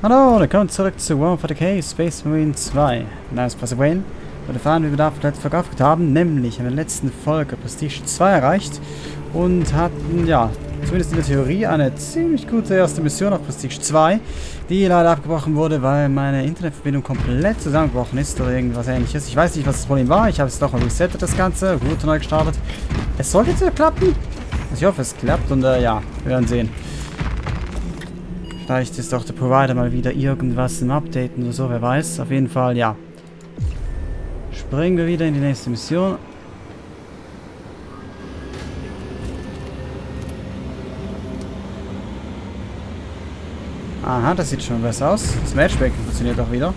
Hallo und willkommen zurück zu Warhammer 40k Space Marine 2. Mein Name ist Prestigeerhöhung und erfahren, wie wir da letzte Folge aufgehört haben, nämlich in der letzten Folge Prestige 2 erreicht und hatten, ja, zumindest in der Theorie eine ziemlich gute erste Mission auf Prestige 2, die leider abgebrochen wurde, weil meine Internetverbindung komplett zusammengebrochen ist oder irgendwas ähnliches. Ich weiß nicht, was das Problem war, ich habe es doch mal resettet, das Ganze, Route neu gestartet. Es sollte jetzt klappen. Ich hoffe, es klappt und ja, wir werden sehen. Vielleicht ist auch der Provider mal wieder irgendwas im Updaten oder so, wer weiß. Auf jeden Fall, ja. Springen wir wieder in die nächste Mission. Aha, das sieht schon besser aus. Das Matchmaking funktioniert auch wieder.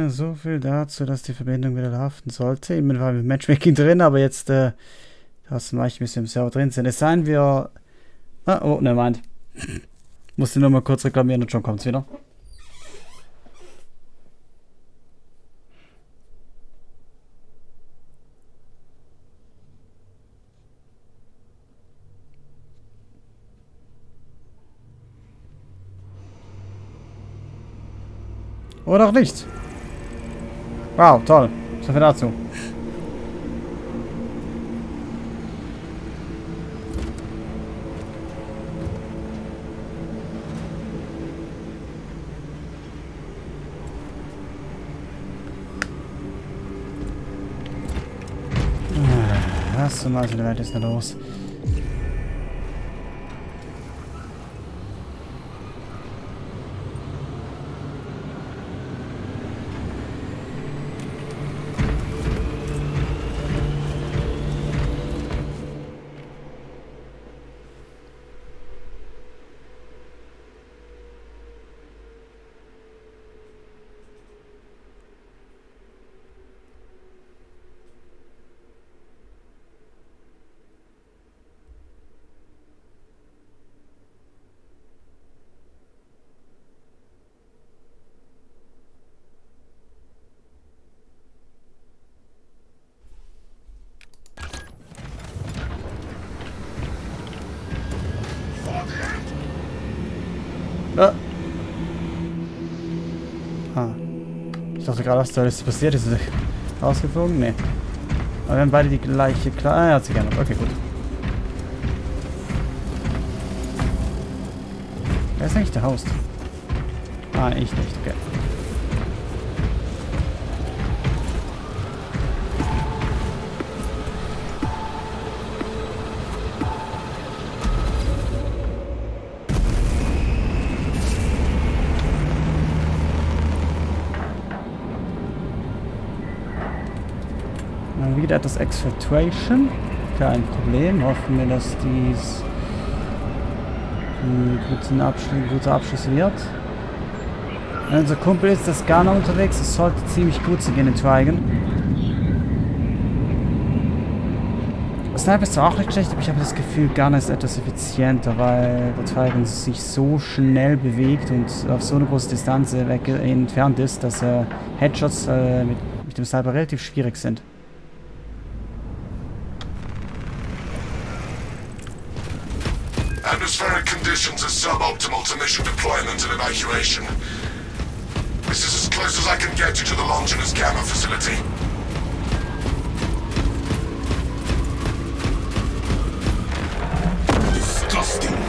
So viel dazu, dass die Verbindung wieder haften sollte. Immer war mit Matchmaking drin, aber jetzt das war ich ein bisschen im Server drin sind. Es seien wir. Oh, ne, meint. Musste nur mal kurz reklamieren und schon kommt's wieder. Oder auch nicht. Wow, toll. So viel dazu. Was zum Beispiel der Welt ist da los? Ich dachte gerade, was da alles passiert ist. Rausgeflogen? Nee. Aber wir haben beide die gleiche Klasse. Ah, er hat sich geändert. Okay, gut. Wer ist eigentlich der Host? Ah, ich nicht. Okay. Wieder etwas Exfiltration. Kein Problem. Hoffen wir, dass dies ein guter Abschluss wird. Unser Kumpel ist das Ghana unterwegs. Es sollte ziemlich gut sein in den Tweigen. Sniper ist zwar auch nicht schlecht, aber ich habe das Gefühl, Ghana ist etwas effizienter, weil der Tweigen sich so schnell bewegt und auf so eine große Distanz entfernt ist, dass Headshots mit dem Sniper relativ schwierig sind. Atmospheric conditions are suboptimal to mission deployment and evacuation. This is as close as I can get you to the Longinus Gamma facility. Disgusting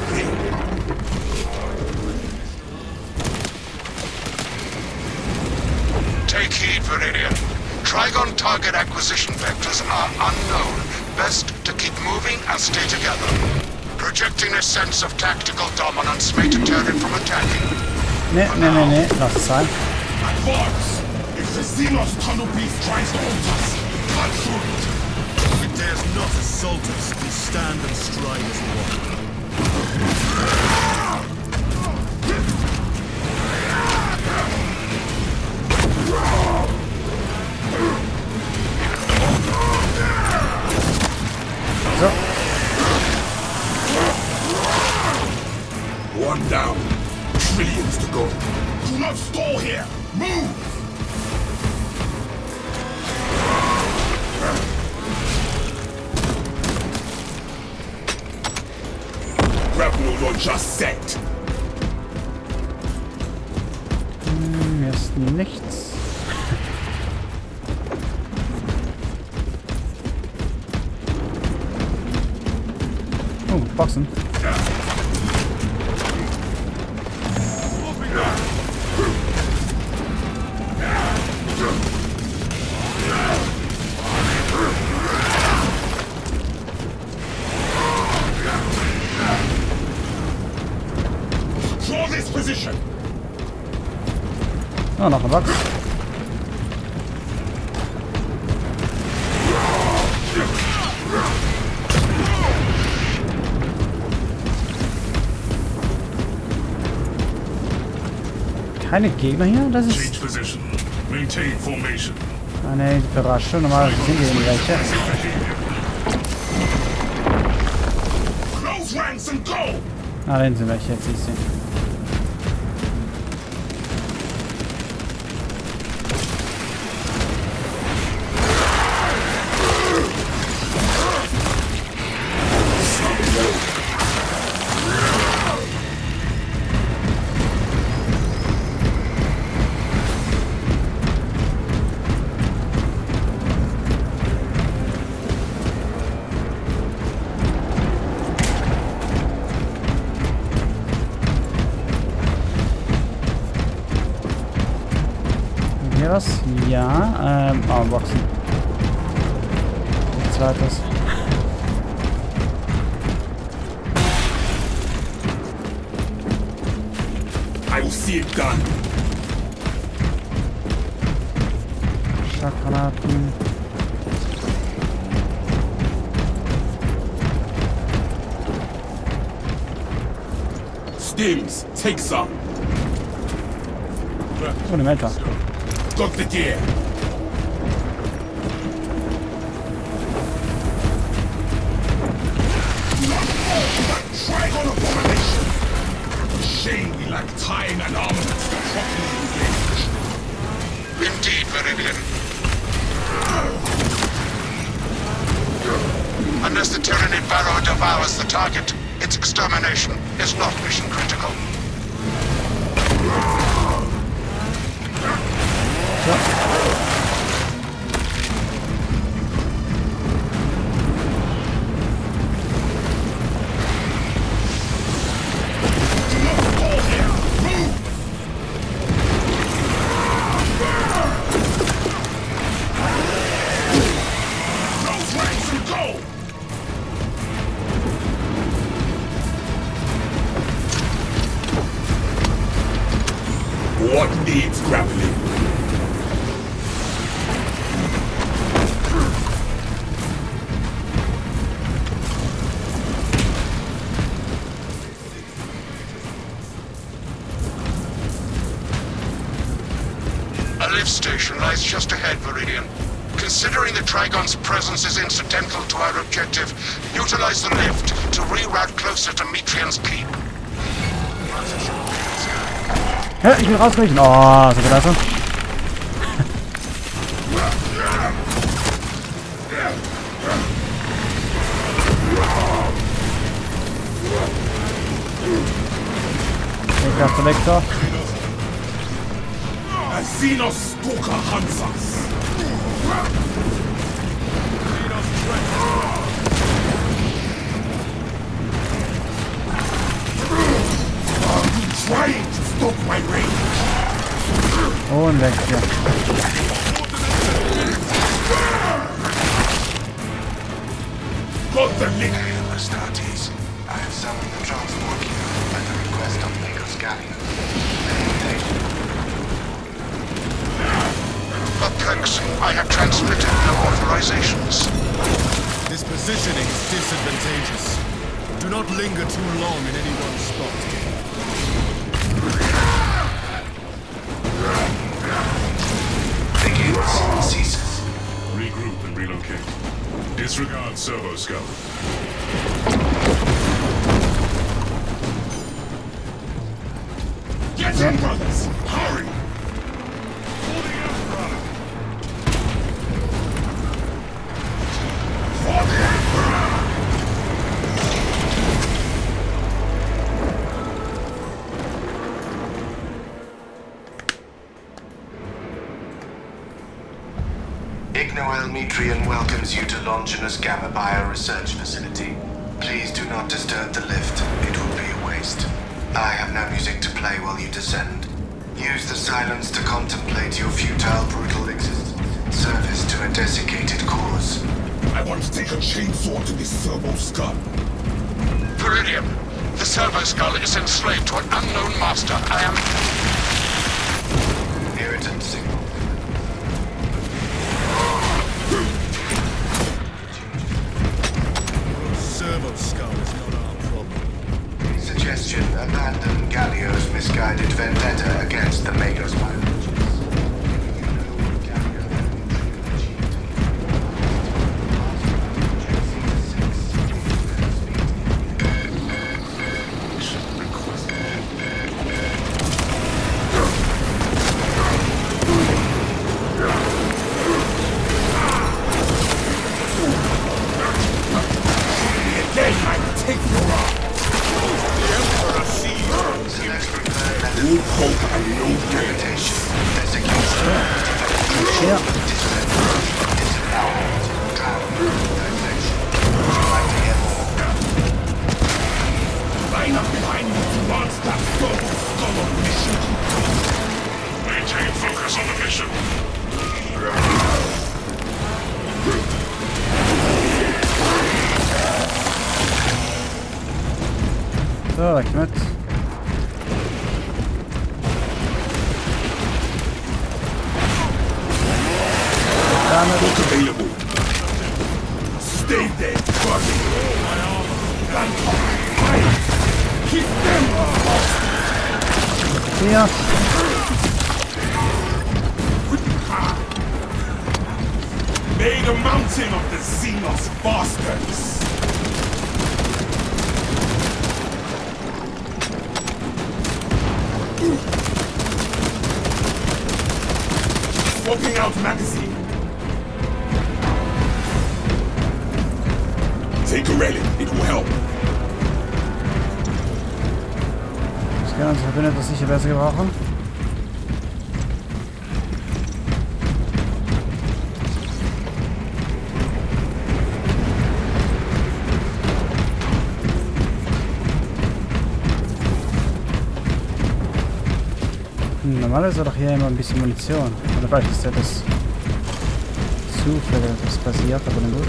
target acquisition vectors are unknown. Best to keep moving and stay together. Projecting a sense of tactical dominance may deter it from attacking. Nee, lass es sein. Advance! If the Xenos tunnel beast tries to hold us, cut through it! If it dares not assault us, we stand and stride as one. So. One down. Trillions to go. Do not stall here. Move! Grapnel launcher set. Hier ist nichts. Oh, Boxen. Draw this position. Oh, noch eine Box. Keine Gegner hier? Das ist... Change position. Maintain formation. Ah ne, Überraschung. Normalerweise sind hier irgendwelche. Close ranks and go! Ah, da hinten sind welche. Jetzt siehst du. Hier was? Ja, Boxen. Zweites. I will see it done. Schakgranaten. Stims, take some. Oh, ne Melter. Got the gear. Trigon abomination. Shame we lack time and armament to properly engage. Indeed, Viridian. Unless the Tyranid Barrow devours the target, its extermination is not mission critical. What needs grappling? A lift station lies just ahead, Viridian. Considering the Trigon's presence is incidental to our objective, utilize the lift to reroute closer to Metrian's keep. Hä, ich will rausbrechen. Oh, so gedacht. Selector. A Xenos stalker hunts us. Are you trying to stop my range? Und weg hier. Hold the link! Astartes, I have summoned the transport queue at the request of Maker's Galleon. Perplexing. I have transmitted no authorizations. This positioning is disadvantageous. Do not linger too long in any one spot. Begins. Ceases. Regroup and relocate. Disregard servo scout. Get in, brothers! Hurry! Holding out, brother! Ignoel Metrian welcomes you to Longinus Gamma Bio Research Facility. Please do not disturb the lift. It will be a waste. I have no music to play while you descend. Use the silence to contemplate your futile, brutal existence. Service to a desiccated cause. I want to take a chainsaw to this servo skull. Viridium, the servo skull is enslaved to an unknown master. I am... Irritant signal. Servo skull is not our problem. Suggestion, abandon Gallio's misguided vendetta against the Maker's biologists. Maintain focus on the mission. So, weg met. What's available? Stay there, buddy. Keep them off. Hier. May the mountain of the Xenos bastards. Swapping out magazine. Take a relic, it will help. Ich kann unsere Verbündete sicher besser gebrauchen. Normalerweise doch hier immer ein bisschen Munition. Oder vielleicht ist ja das zufällig, dass das passiert, aber na gut.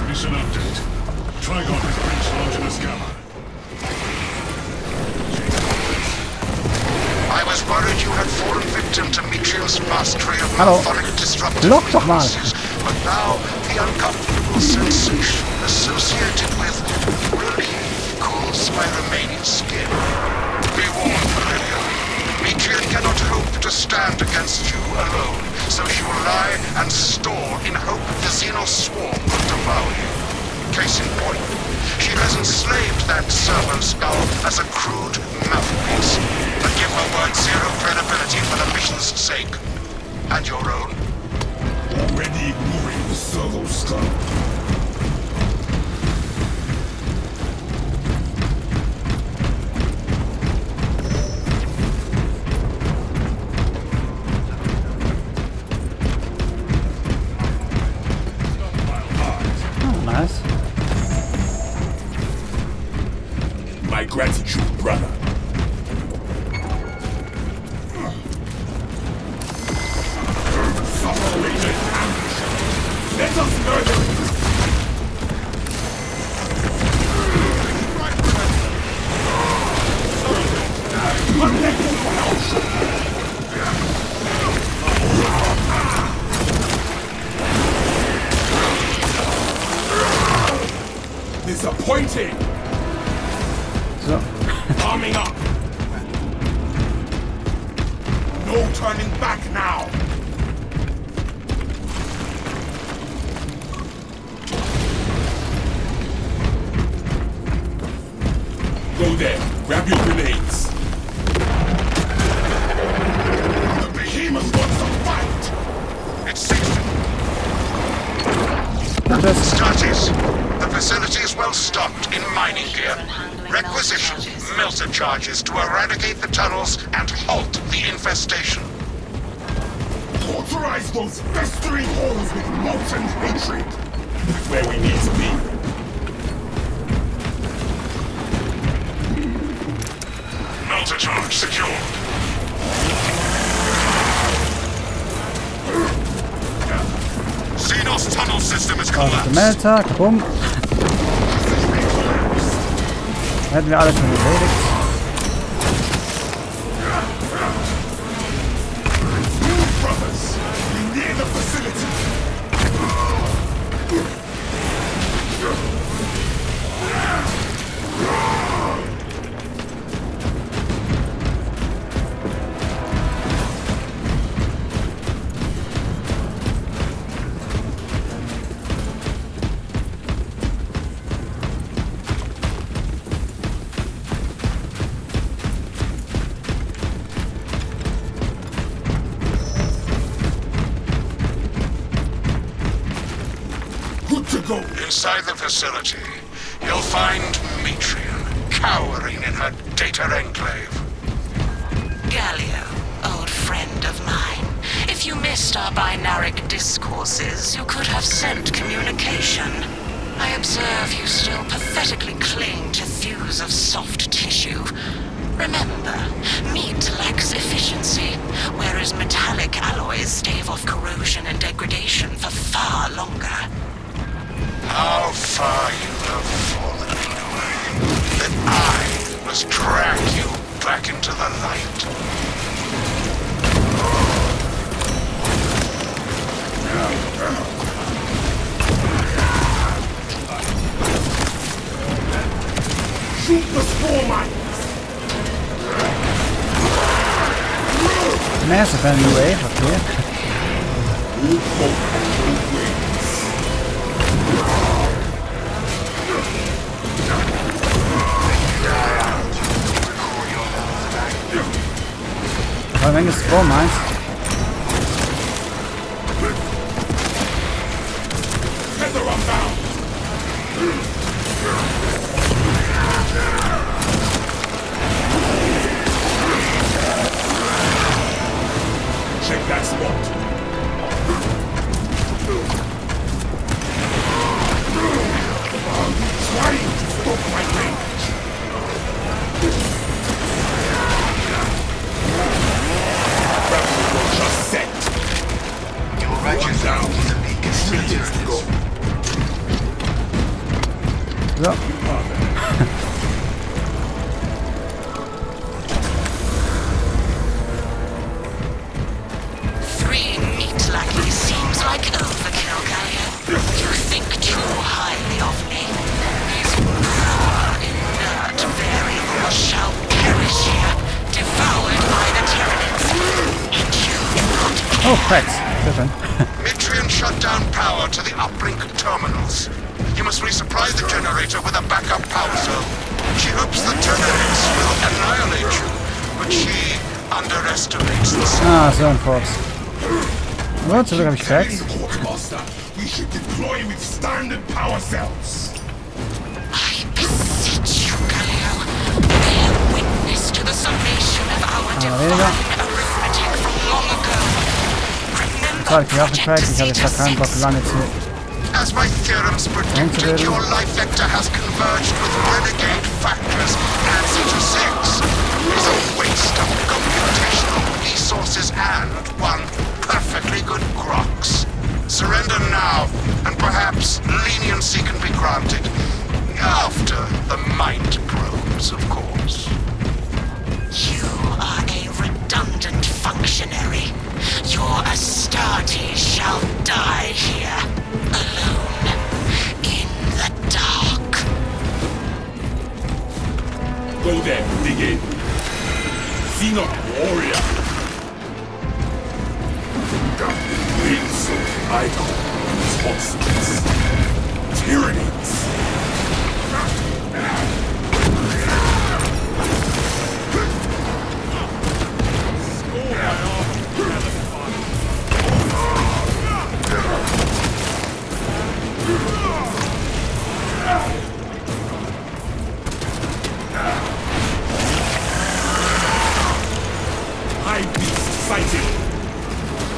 Mission update. Trigon has breached Longinus Gamma. I was worried you had fallen victim to Metrian's mastery of Hallo. methodic disruptive Lock doch mal. weaknesses, but now the uncomfortable sensation associated with relief cools my remaining skin. Be warned, Viridium. Metrian cannot hope to stand against you alone, so she will lie and store in hope the Xenos swarm will devour you. Case in point, she has enslaved that servo skull as a crude mouthpiece, but give her word zero credibility for the mission's sake. And your own. Already ignoring the servo skull. Oh, nice. My gratitude, brother. Let us murder it! Disappointing! So. Arming up! No turning back now! Go there, grab your grenades! The behemoth wants to fight! It's safe. Status. The facility is well stocked in mining gear. Requisition melter charges to eradicate the tunnels and halt the infestation. Authorize those festering holes with molten hatred! That's where we need to be. Melter charge secured. Xenos tunnel system is Der collapsed. Melter, kabumm. Hätten wir alles schon erledigt. Brothers, we near the facility. Inside the facility, you'll find Metrian cowering in her data enclave. Galio, old friend of mine. If you missed our binaric discourses, you could have sent communication. I observe you still pathetically cling to thews of soft tissue. Remember, meat lacks efficiency, whereas metallic alloys stave off corrosion and degradation for far longer. How far you have fallen away, that I must drag you back into the light. Shoot the spore mines! Massive enemy wave up here. Eine Menge Spawn Mines. Tether unbound! Check that spot. Trying to stop my range. Just set. You'll write One down. the beacon. Millions to go. So. Three meat lackeys seems like overkill, Galio. You think too highly of me. These poor, inert variables shall perish here, devoured by the Tyranids. And you not Oh, cracks. Different. Metrian shut down power to the uplink terminals. You must resupply the generator with a backup power cell. She hopes the Tyranids will annihilate you, but she underestimates the Ah, so ein Fox. Nur zurück habe ich Cracks. Quartermaster, we should deploy with standard power cells. I beseech you, Galio. Bear witness to the summation of our divine arithmetic from long ago. Remember Sorry, ich habe Cracks. Project Ich habe jetzt Zeta keinen Bock 6. lange zu. As my theorems predicted, your life vector has converged with renegade factors, and Zeta 6 is a waste of computational resources and one perfectly good Grox. Surrender now, and die here, alone, in the dark. Go there, dig in. See not warrior. Winds of icons, toxins, tyrannies. High beast sighted.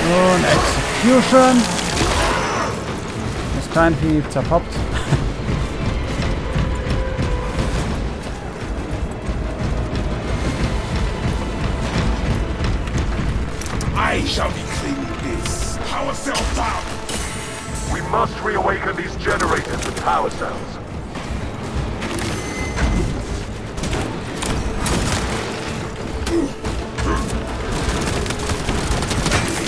Und Execution. Das Kleinvieh zerpoppt. I shall be claiming this. Power cell down. We must reawaken these generators with power cells.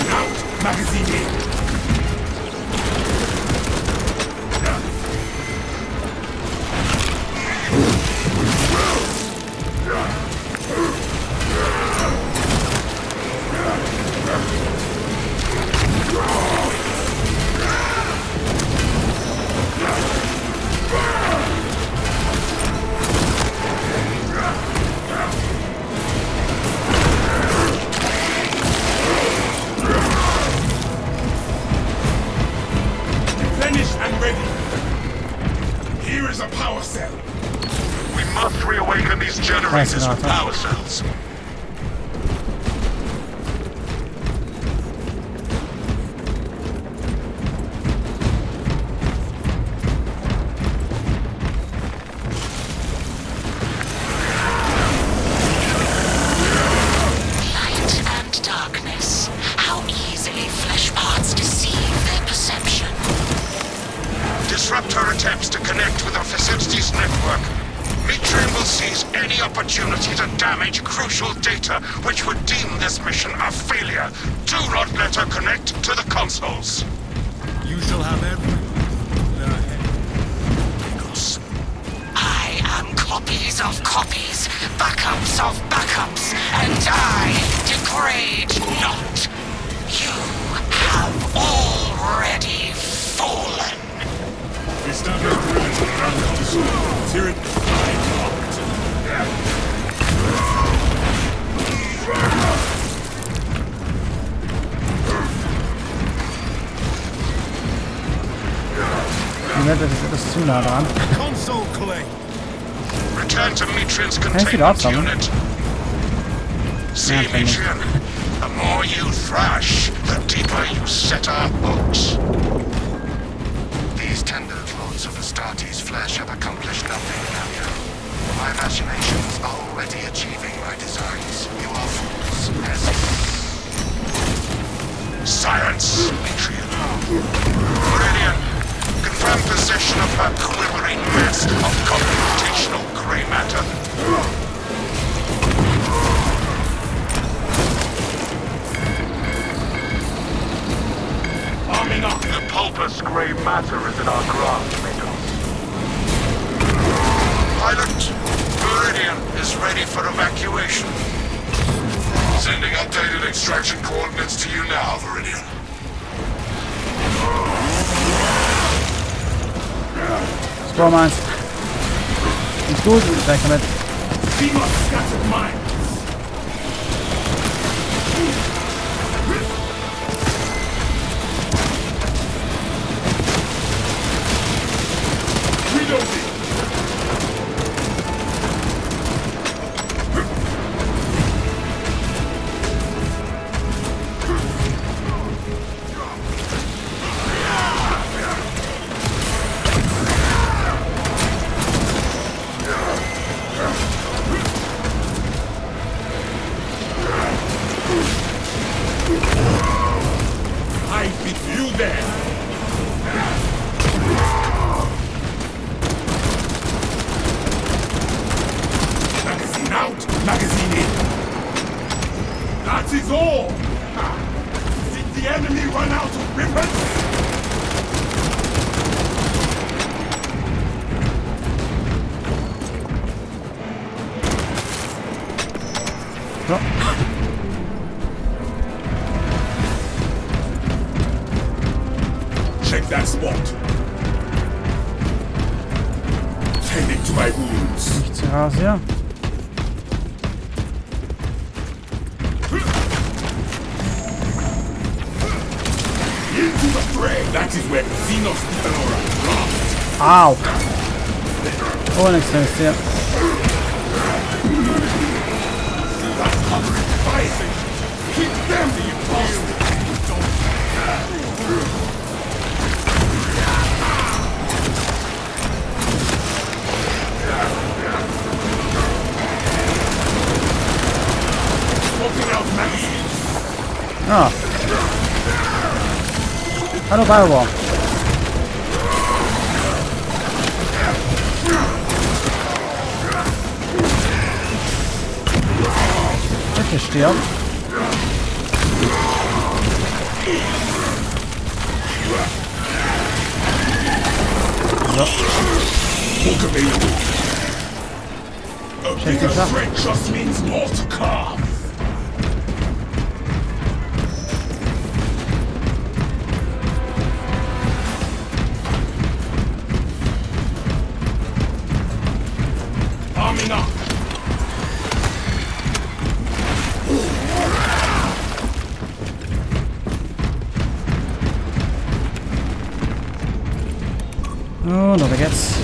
Out. Magazine in. Finished and ready. Here is a power cell. We must reawaken these generators with power cells. Light and darkness. How easily flesh parts deceive their perception. Disrupt her attempts to connect with our facilities network. Mitrian will seize any opportunity to damage crucial data which would deem this mission a failure. Do not let her connect to the consoles. You shall have everything. I am copies of copies, backups of backups, and I degrade not. You have already fallen. Establish perimeter around console. Tyranny. Das ist zu nah dran. Console claim. Return to Mitrian's Can I see that containment someone? unit. See, Yeah, can you- Mitrian, the more you thrash, the deeper you set our hooks. These tender clones of Astartes' flesh have accomplished nothing, Galio. My imagination is already achieving my designs. You are fools, peasants. Silence, Mitrian. Brilliant. Confirm possession of her quivering mess of computational grey matter. Arming up. The pulpous grey matter is in our grasp, Mikos. Pilot, Meridian is ready for evacuation. Sending updated extraction coordinates to you now, Meridian. Sturm 1. Ist gut, weg damit. See my scattered minds. Reloading. I beat you there. is all! Did the enemy run out of weapons? So. Check that spot. Tending to my wounds. Nichts heraus hier. Into the fray. That is where Xenos Diphilora dropped. Au! Oh, nichts drin ist hier. That's covering fire. Keep them the impossible. Swapping out magazines. Ah. Hallo Firewall. Bitte stirb. So. Book available. A Check bigger this out. threat just means more to carve. Arming up. Oh, noch geht's.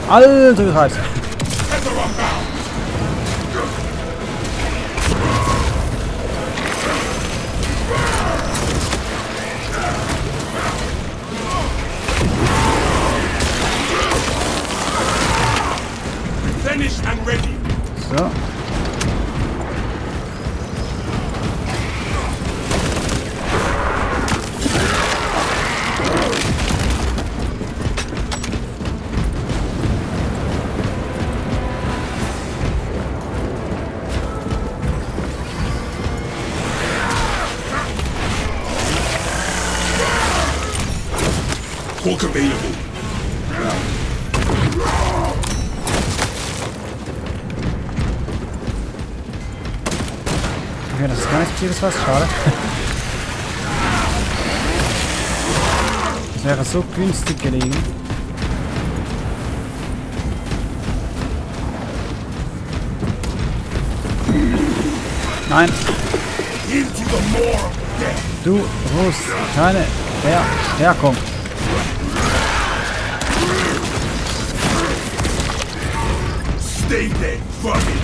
Alter, Gesundheit. Finished and ready. So. Talk available. Okay, das ist gar nicht vieles was, schade. Das wäre so günstig gelegen. Nein, Into the more of death. du brauchst keine Verstärkung. Stay dead, fuck it.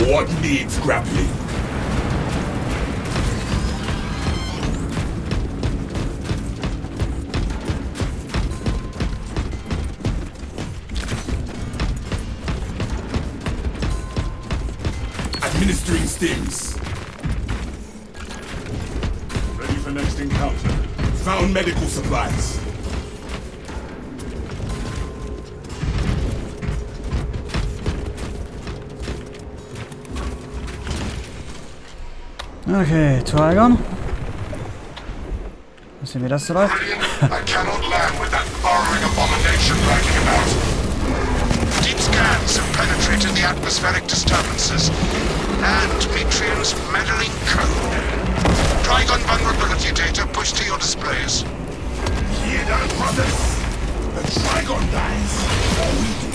What needs grappling? Administering stims. Ready for next encounter. Found medical supplies. Okay, Trigon. Mal sehen, wie das so läuft. I cannot land with that burrowing abomination ranking about. Deep scans have penetrated the atmospheric disturbances and Metrian's meddling code. Trigon vulnerability data pushed to your displays. Hear that, brothers? The Trigon dies, or we do.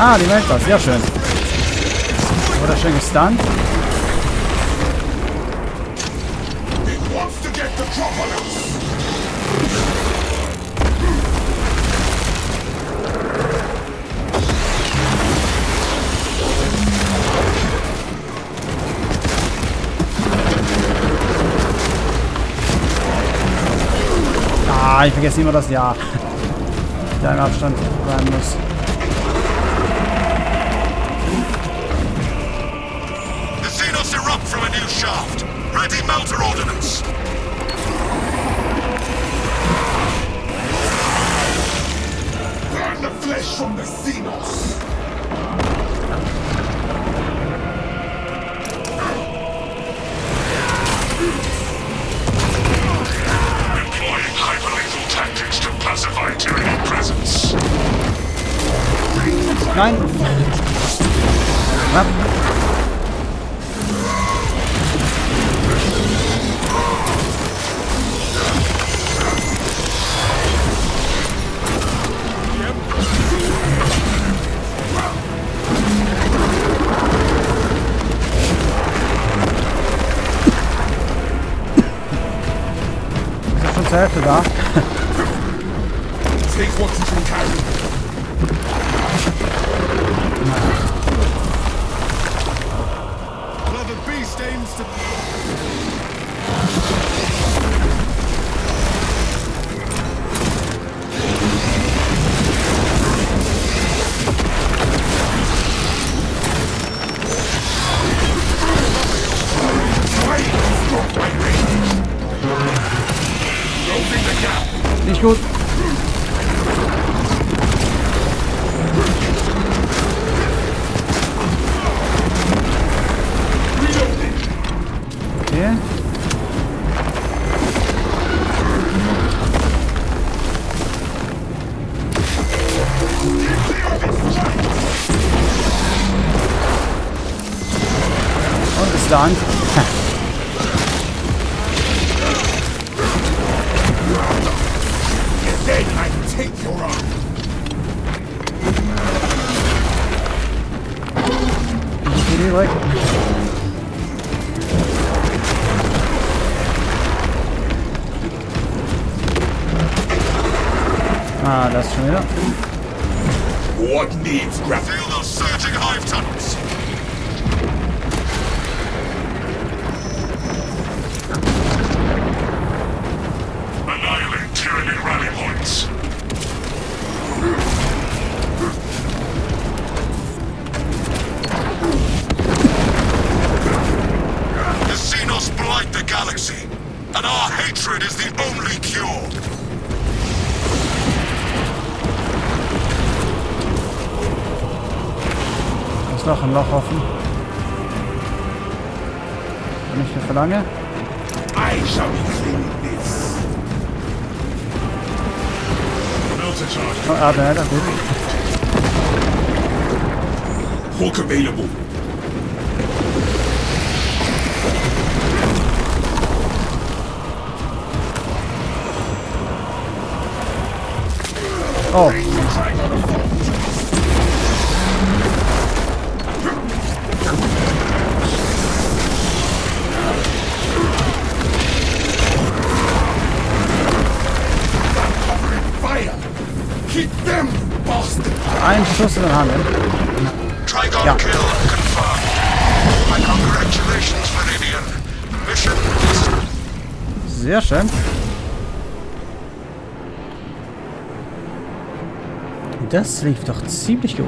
Ah, die merkt das, sehr schön. Wurde schön gestunt. It wants to get the drop on us. Ah, ich vergesse immer das Ja. Der im Abstand bleiben muss. The Xenos erupt from a new shaft. Ready melter ordnance. Burn the flesh from the Xenos. Employing hyperlethal tactics to pacify Tyranny presence. Nein! Ja. Ist schon zur Hälfte da? Take what you can carry. Another beast aims to... Closing the gap. Nicht gut. Okay. Und ist da an. Then I take your arm. Geht übrig. Ah, das schon wieder. What needs grab? Feel those surging hive tunnels. Annihilate Tyranny rally points. The Xenos blight the galaxy, and our hatred is the only cure. Ist noch ein Loch offen. Nicht mehr für lange. I shall be cleaning this. Melter charge. Oh, ah, der gut. Hawk available. Oh. Fire! Hit them, bastard! Ein Schuss in den Hand. Trigon Ja. kill confirmed. My congratulations, Meridian. Mission is... Sehr schön. Das lief doch ziemlich gut.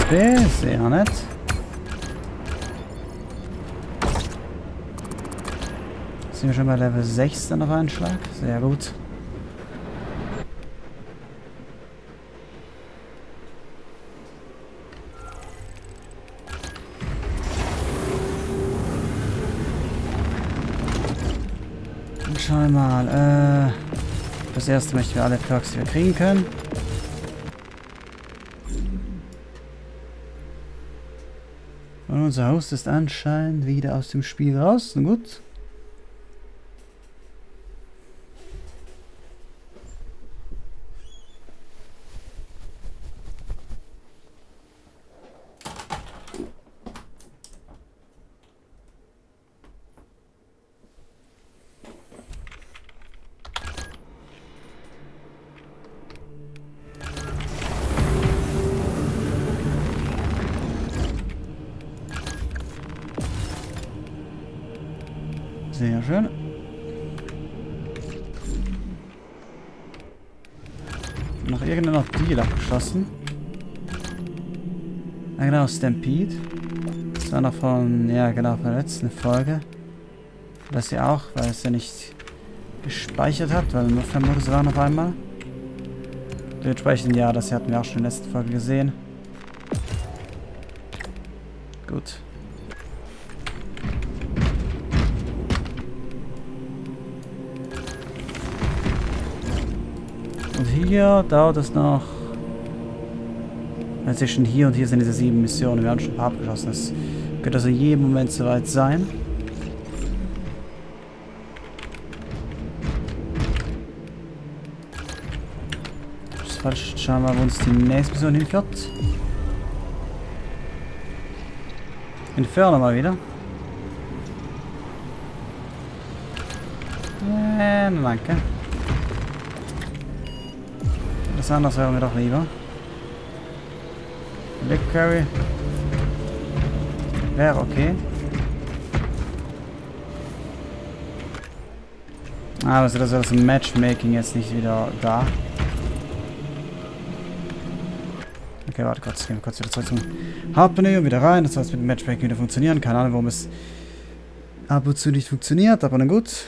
XP, sehr nett. Sind wir schon bei Level 6 dann auf einen Schlag? Sehr gut. Dann schauen wir mal. Das erste möchten wir alle Perks, die wir kriegen können. Und unser Host ist anscheinend wieder aus dem Spiel raus. Na gut. Sehr schön. Noch irgendeiner Deal abgeschossen. Ah, genau, Stampede. Das war noch von, ja genau, von der letzten Folge. Das ja auch, weil es ja nicht gespeichert hat, weil nur 5 Modus waren auf einmal. Dementsprechend, ja, das hatten wir auch schon in der letzten Folge gesehen. Gut. Und hier dauert es noch. Also schon hier und hier sind diese 7 Missionen. Wir haben schon ein paar abgeschossen. Es könnte also jeden Moment soweit sein. Das falsch. Schauen wir mal, wo uns die nächste Mission hinführt. Entfernen mal wieder. Danke. Das anderes wäre mir doch lieber. Big Carry. Wäre okay. Aber so, das ist das Matchmaking jetzt nicht wieder da. Okay, warte kurz. Gehen wir kurz wieder zurück zum Hauptmenü und wieder rein. Das soll jetzt mit dem Matchmaking wieder funktionieren. Keine Ahnung, warum es ab und zu nicht funktioniert, aber dann gut.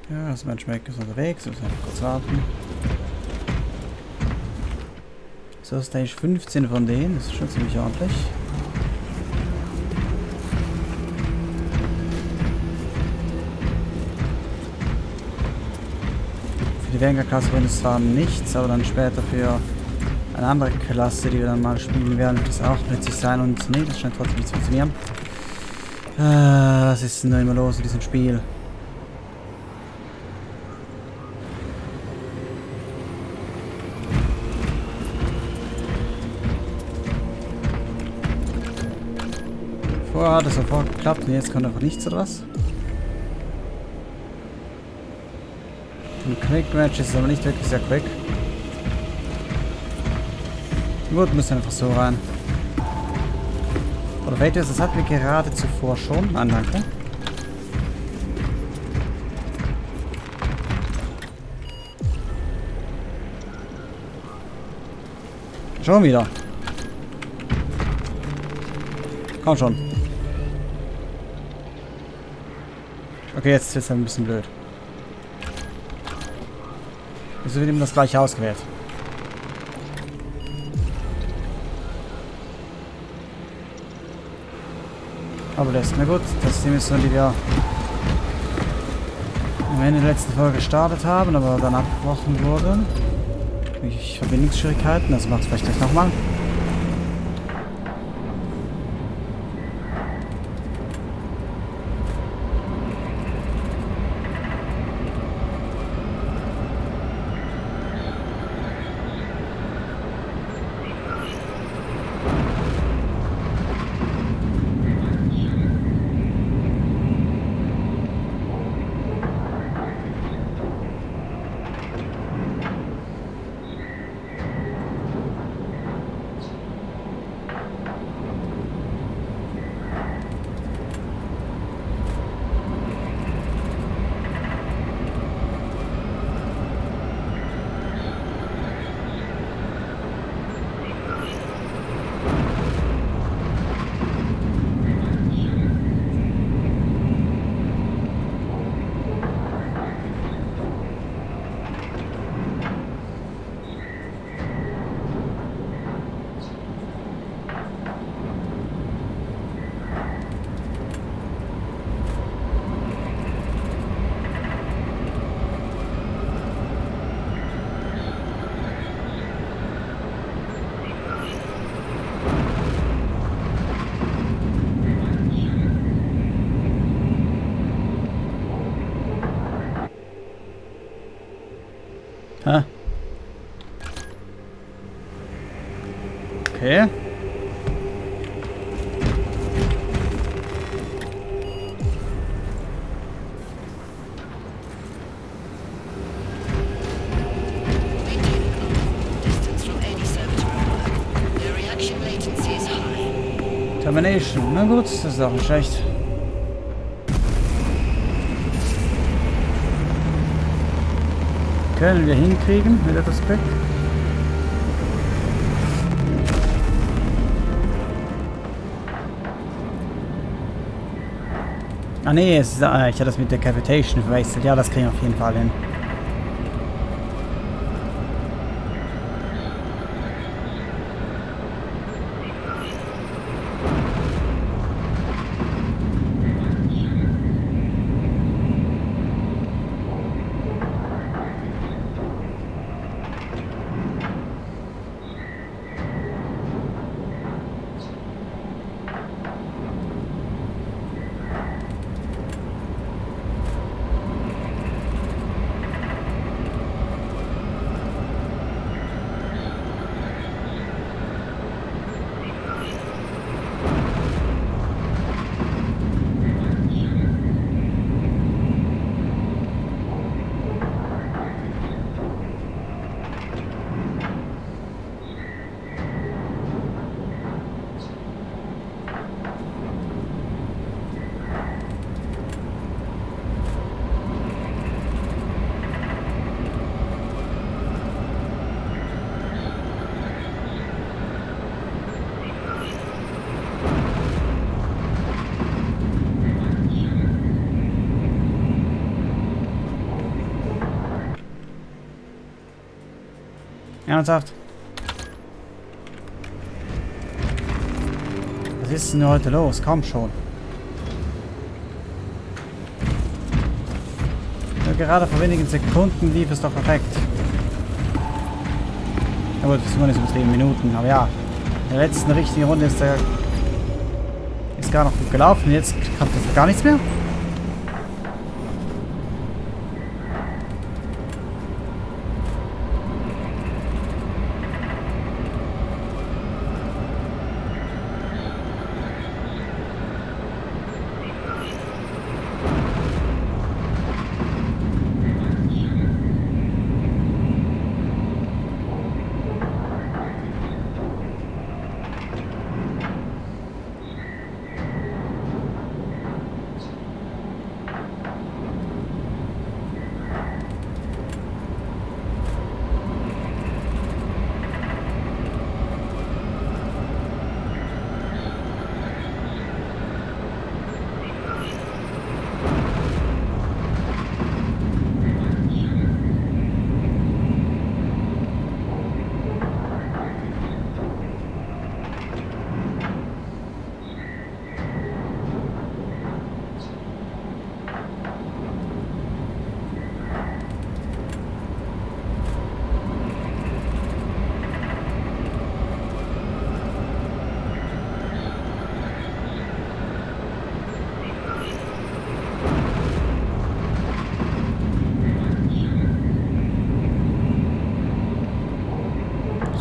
Ja, das Matchmaking ist unterwegs, wir müssen einfach kurz warten. So, Stage 15 von denen, das ist schon ziemlich ordentlich. Für die Vanguard-Klasse bringt es zwar nichts, aber dann später für eine andere Klasse, die wir dann mal spielen werden, wird das auch nützlich sein. Und nee, das scheint trotzdem nicht zu funktionieren. Was ist denn da immer los in diesem Spiel? Vorher hat es sofort geklappt und jetzt kommt einfach nichts, oder was? Ein Quick Match ist aber nicht wirklich sehr quick. Gut, müssen einfach so rein. Oder weht ihr, das hatten wir gerade zuvor schon. Nein, danke. Schon wieder. Komm schon. Okay, jetzt ist es ein bisschen blöd. Wieso wird ihm das gleiche ausgewählt? Aber das ist mir gut. Das ist die Mission, die wir am Ende der letzten Folge gestartet haben, aber dann abgebrochen wurde. Durch Verbindungsschwierigkeiten, das macht es vielleicht gleich nochmal. Okay. Termination. Na gut, das ist auch nicht schlecht. Können wir hinkriegen mit etwas Glück. Ah nee, ich hatte das mit der Cavitation verwechselt. Ja, das kriegen wir auf jeden Fall hin. Ernsthaft? Was ist denn heute los? Komm schon. Ja, gerade vor wenigen Sekunden lief es doch perfekt. Ja gut, das sind nicht übertrieben Minuten, aber ja. In der letzten richtigen Runde ist gar noch gut gelaufen. Jetzt kommt das gar nichts mehr.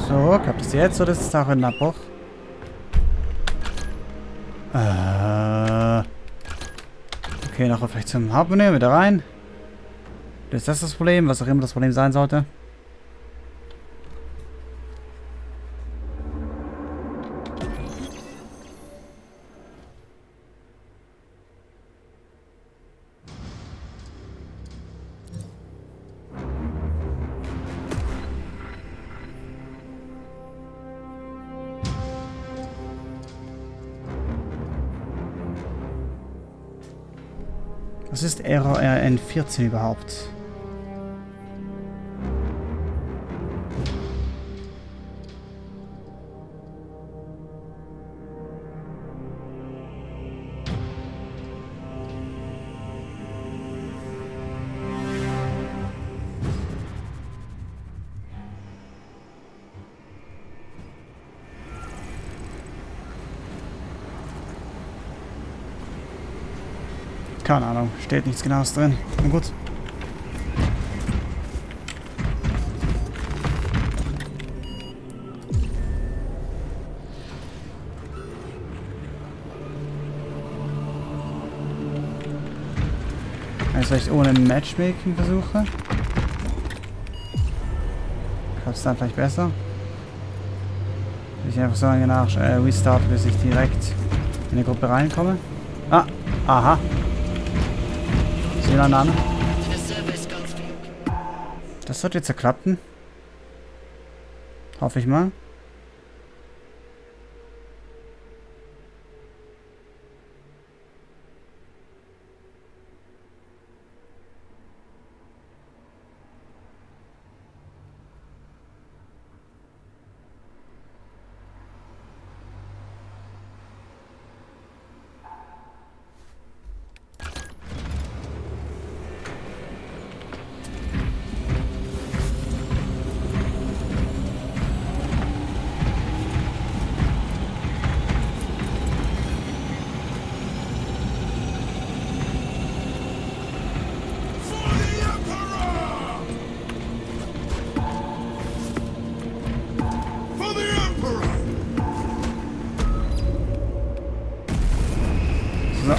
So, klappt es jetzt oder ist es auch ein Abbruch? Okay, nachher vielleicht zum Hauptmenü, wieder rein. Ist das Problem? Was auch immer das Problem sein sollte. Was ist RN14 überhaupt? Keine Ahnung, steht nichts Genaues drin. Na gut. das vielleicht ohne Matchmaking versuche. Klappt es dann vielleicht besser? Ich einfach so lange nach Restart, bis ich direkt in die Gruppe reinkomme. Ah, aha. Ist jemand an? Das sollte jetzt ja klappen. Hoffe ich mal. So.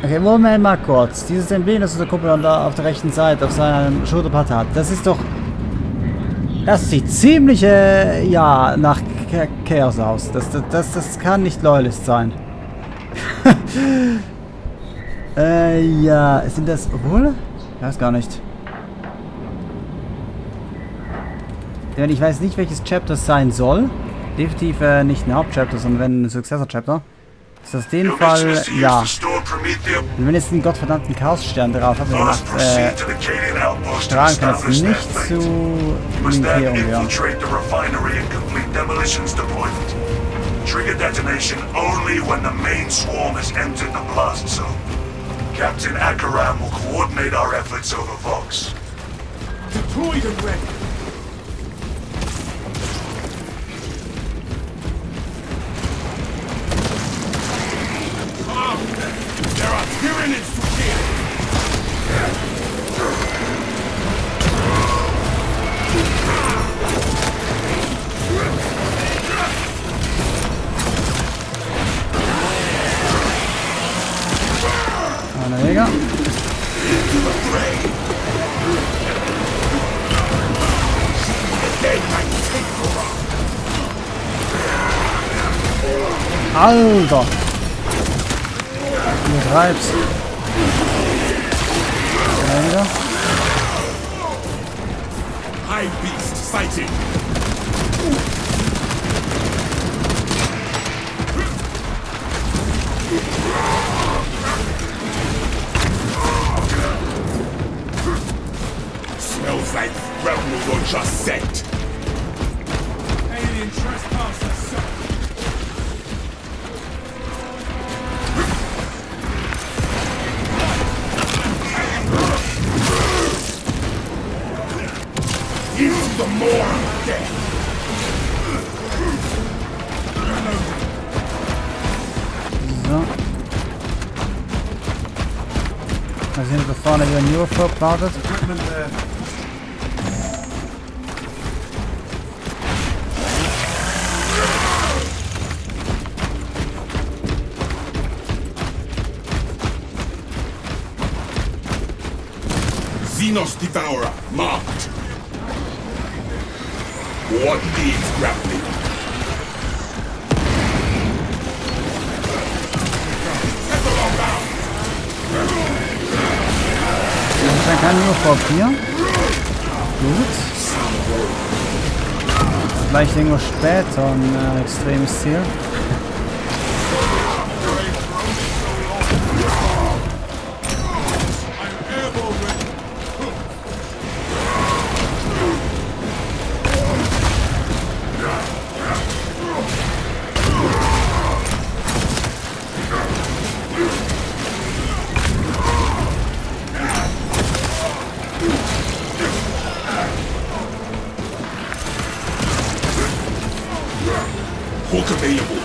Okay, Moment mal kurz. Dieses Emblem, das unsere Kuppel da auf der rechten Seite auf seinem Schulterpart hat, das ist doch... Das sieht ziemlich, ja, nach Chaos aus. Das kann nicht Loyalist sein. Ja, sind das... Obwohl? Ich weiß gar nicht. Denn ich weiß nicht, welches Chapter es sein soll. Definitiv nicht ein Hauptchapter, sondern wenn ein Successor-Chapter. Ist das den Fall? Ja. Und wenn jetzt einen gottverdammten Chaos-Stern drauf hat, dann Strahlen kann jetzt nicht zu Imperium gehören. Trigger detonation only when the main swarm has entered the blast zone. Captain Akaram will coordinate our efforts over Vox. Deployed and ready. There are Tyranids to kill. Jäger. Alter! Du treibst. Jäger. High beast sighted. Smells like rebel launcher set. Alien trespasser set. Into the more of death. So. Mal sehen, ob da vorne wieder ein UFO wartet. Xenos Devourer marked. What needs grappling? Dann kann nur vor 4. Gut. Vielleicht irgendwo später ein extremes Ziel. Hook available.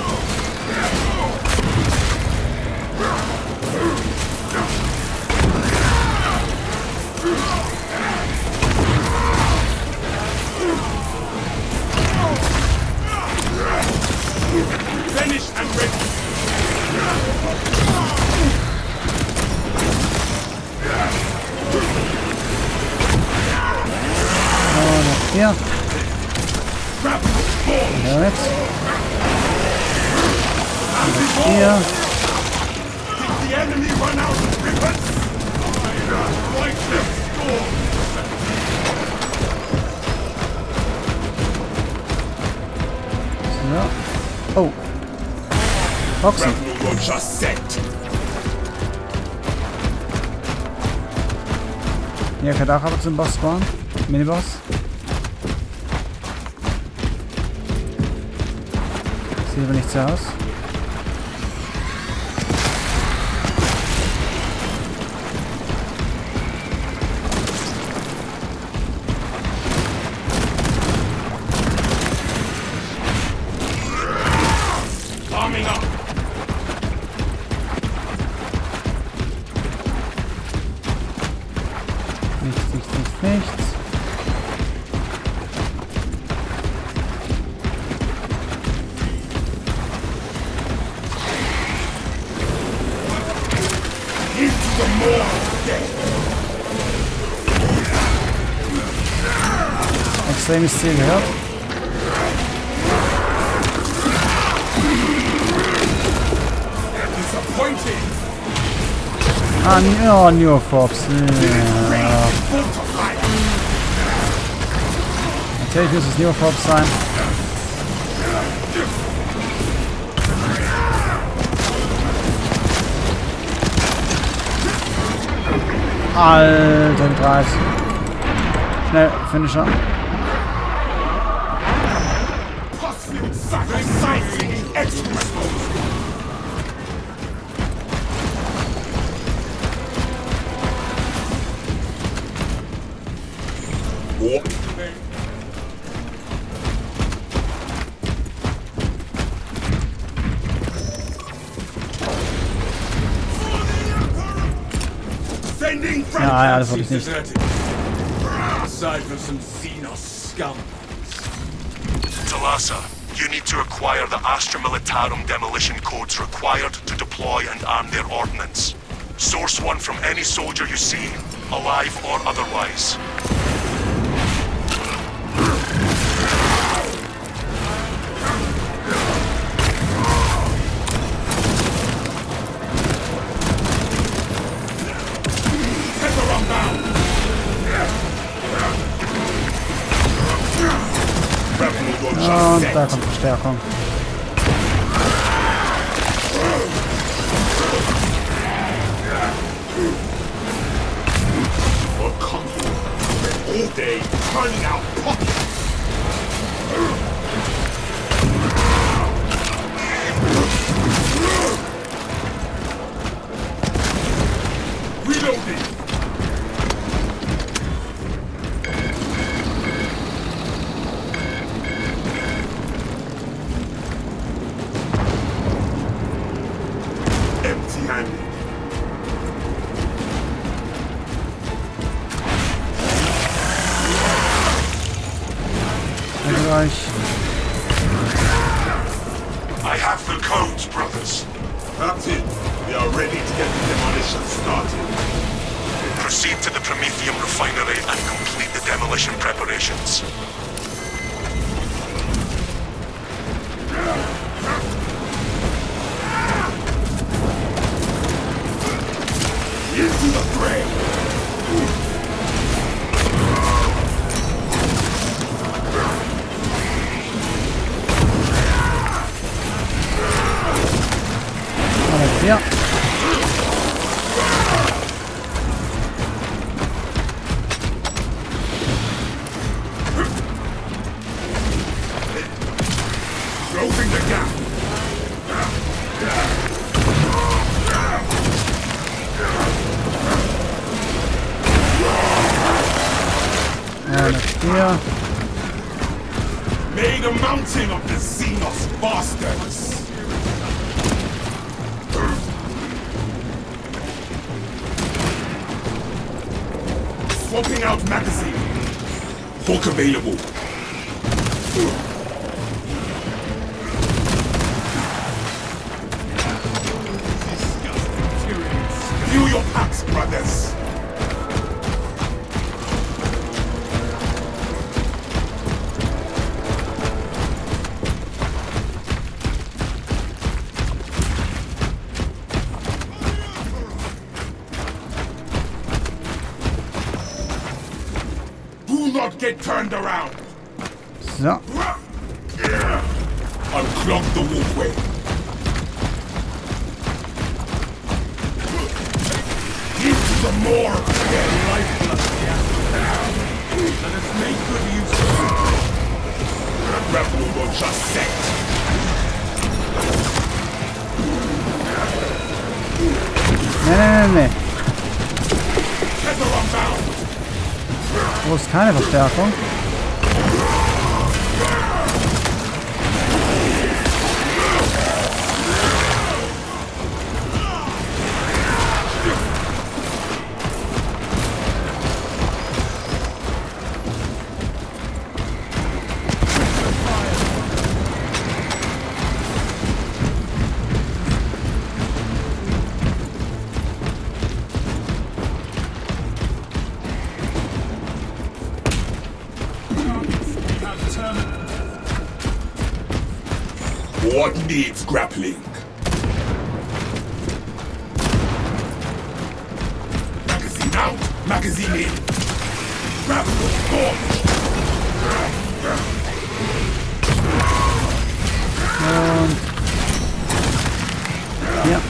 Hör jetzt. Hier. Did the enemy run out of weapons? Right left door. So. Oh. Boxen. Launcher set. Hier kann auch aber zum Boss spawnen. Miniboss. Sieht aber nicht so aus. Arming up. Nichts. Into the maw of death. Extremes Ziel gehört. Disappointing. Ah, ja, New Forbes. Ja. Natürlich muss es New Forbes sein. Alter, Dreis. Schnell, Finisher. Ja, das wollte ich nicht. Aside from some Xenos scum. Talassa, you need to acquire the Astra Militarum demolition codes required to deploy and arm their ordnance. Source one from any soldier you see, alive or otherwise. Und da kommt Verstärkung. All day, turning out pockets. Reloading. Empty-handed. I have the codes, brothers. Captain, we are ready to get the demolition started. Proceed to the Prometheum refinery and complete the demolition preparations. Into the grave. Ja. Closing the gap. Hier. Made a mountain of the Xenos bastards. Swapping out magazine. Hawk available. View your packs, brothers. get turned around. So. Unclog the walkway. Into the more their lifeblood. Let us make good use of it. The rebel will just set. Nee. Tether unbound. Wo ist keine Verstärkung? What needs grappling? Magazine out, magazine in. Grapple launch. Und ja.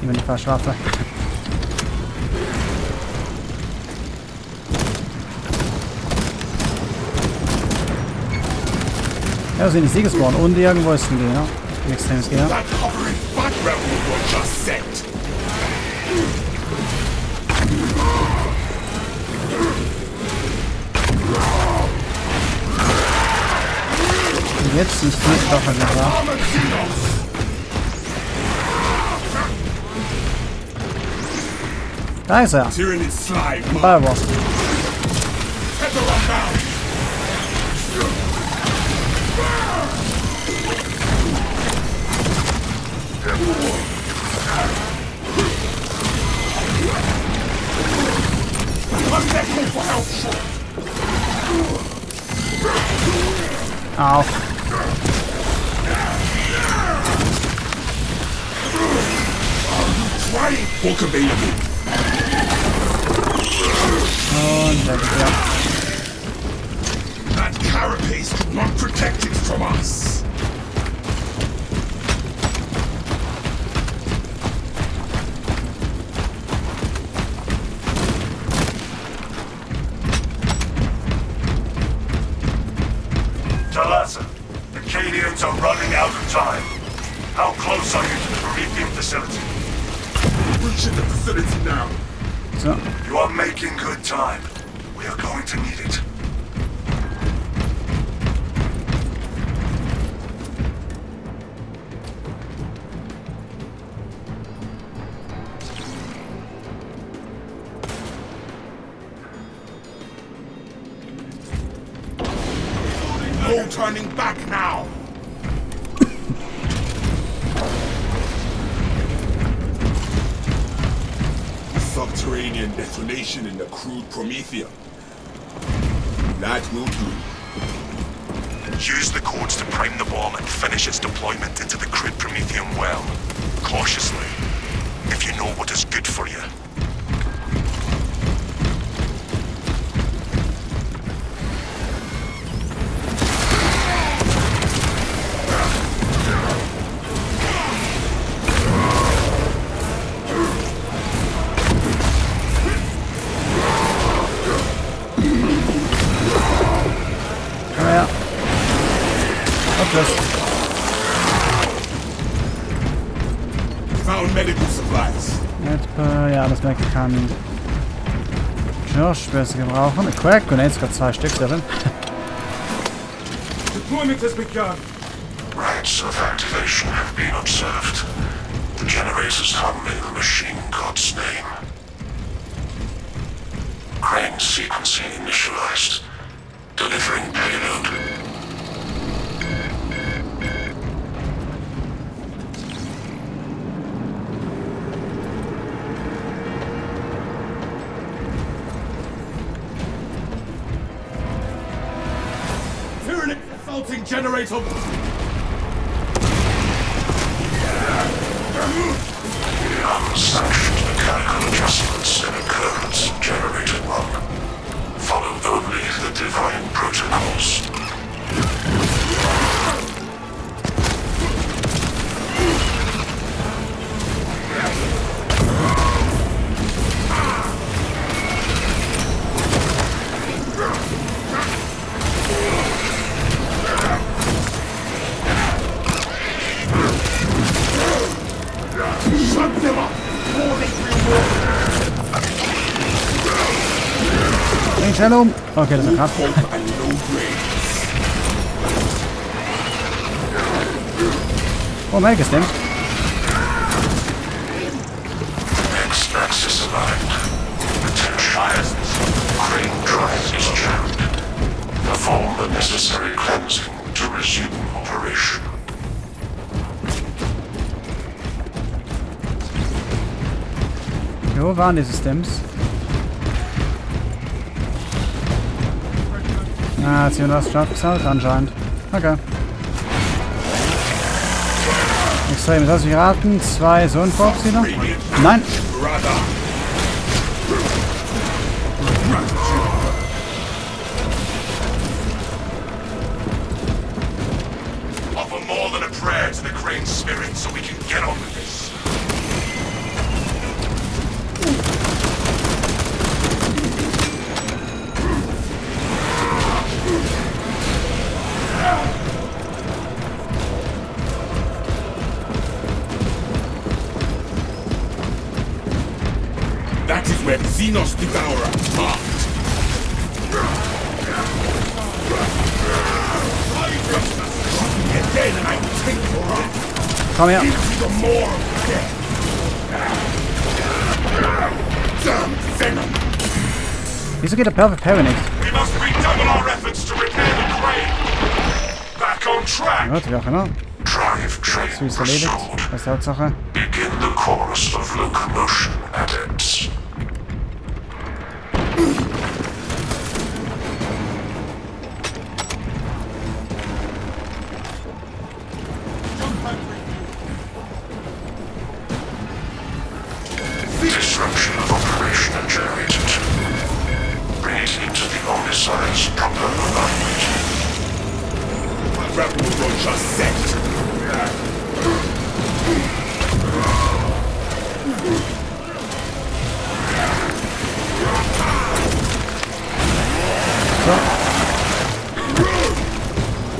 Immer die falsche Waffe. Ja, das sind die Siegesborn. Und irgendwo ist ein Gegner. Ein extremes Gegner. Und jetzt nicht viel Stoffe mehr. Da ist er. Balbo. Auf. Book available. Und weg, ja. That carapace could not protect it from us. Talassa, the Cadians are running out of time. How close are you to the Promethean facility? Reaching the facility now. So. You are making good time. We are going to need it. No turning back now. Subterranean detonation in the crude Prometheum. That will do. Use the codes to prime the bomb and finish its deployment into the crude Prometheum well. Cautiously, if you know what is good for you. Found medical supplies. Ja, das merke ich kann. Schnorchspäße gebrauchen. Eine Crack Grenade, sogar 2 Stück darin. Deployment has begun. Rites of activation have been observed. The generators hum in the machine god's name. Crane sequencing initialized. Delivering payload. generator. Unsanctioned mechanical adjustments in occurrence generator 1. Follow only the divine protocols. Shut them up before they reward. Bring schnell um. Okay, das ist krass. And no grace. Oh, Melk ist denn? X-axis aligned. Attention. Crane drive is jammed. Perform the necessary cleansing to resume operation. Wo waren die Systems? Ah, hat jemand was gesagt? Anscheinend. Okay. Extrem. Lass mich raten. 2 Sonnenfox wieder? Nein. Offer more than a prayer to the crane spirit so we can get on with this. That is where Xenos Devourer marked. Again, and I will take your arm Komm her. into the more of death. Damn venom! Wieso geht der Perfect Parry nicht? We must redouble our efforts to repair the crane. Back on track. Gut, wie auch immer. Drive train So ist erledigt. restored. Das ist die Hauptsache. Begin the chorus of locomotion, adepts. Disruption of operation at generator 2. Bring it into the Omnissiah's proper alignment. Rebel launcher set.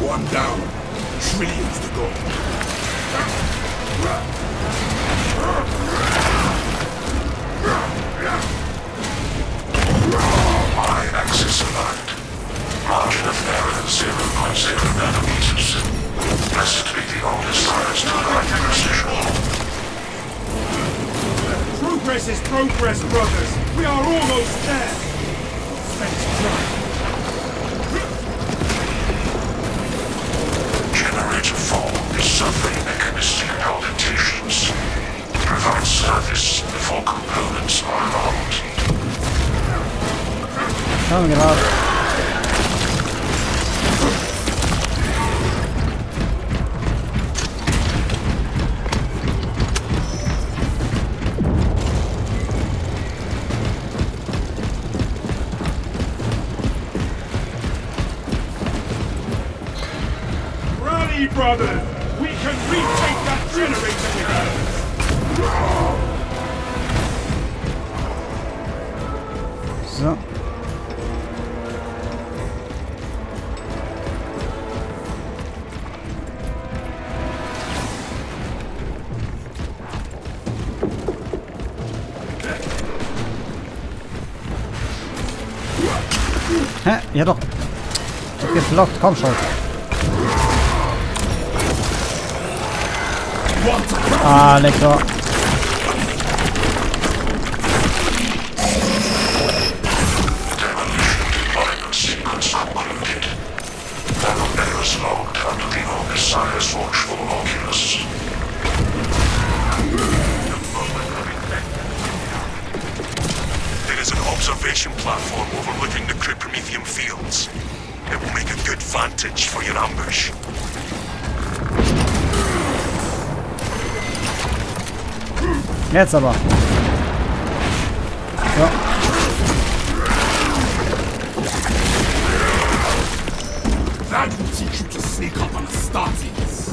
One down. Trillions to go. Y-axis aligned. Margin of error 0.0 nanometers. Blessed be the Omnissiah's divine precision. Progress is progress, brothers. We are almost there. Let's try. Generator 4 is suffering mechanistic palpitations. Provide service before components are alarmed. Komm, geh raus. Rally, brothers! We can retake that generator with us! So. Hä? Ja doch. Geflockt, komm schon. Ah, lecker. Deployment sequence concluded. Battle errors logged under the Omnissiah's watchful oculus. There is an observation platform overlooking the Promethium fields. It will make a good vantage for your ambush. Jetzt aber. So. That will teach you to sneak up on the startings.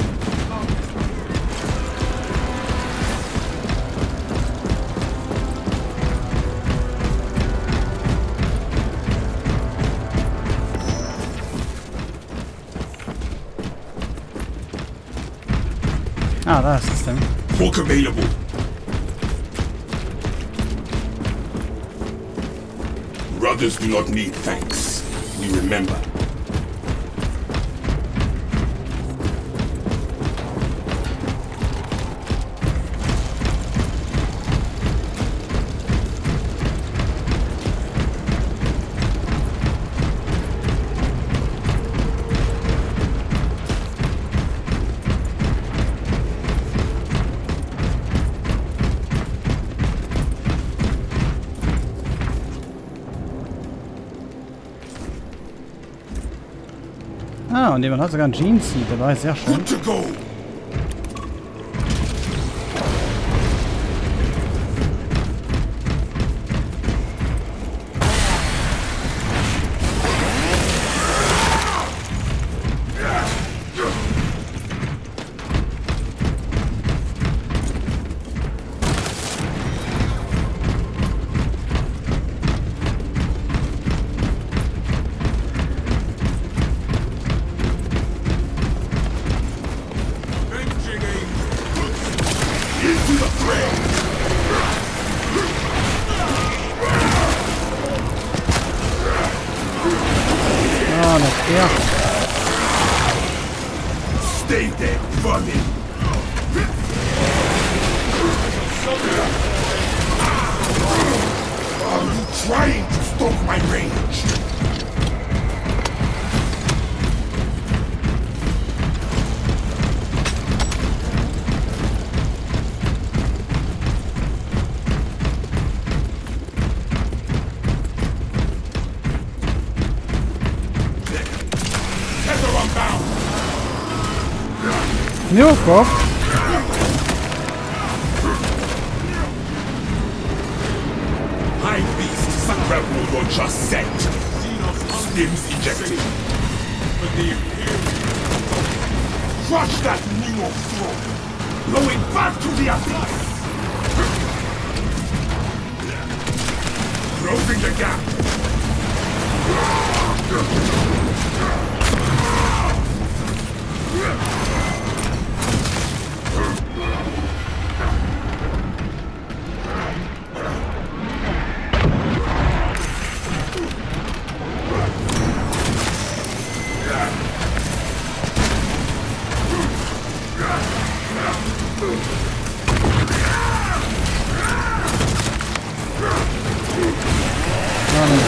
Ah, da ist das Ding. Book available. Brothers do not need thanks. We remember. Ah, und jemand hat sogar einen Jeans-Seat dabei, sehr schön. Good to go. Ah, noch der. Stay there, vermin. Are you trying to stalk my range? Newkop. High beast, rebel launcher set. Stims ejected. Crush that Neo throne. Blow it back to the abyss. Closing the gap.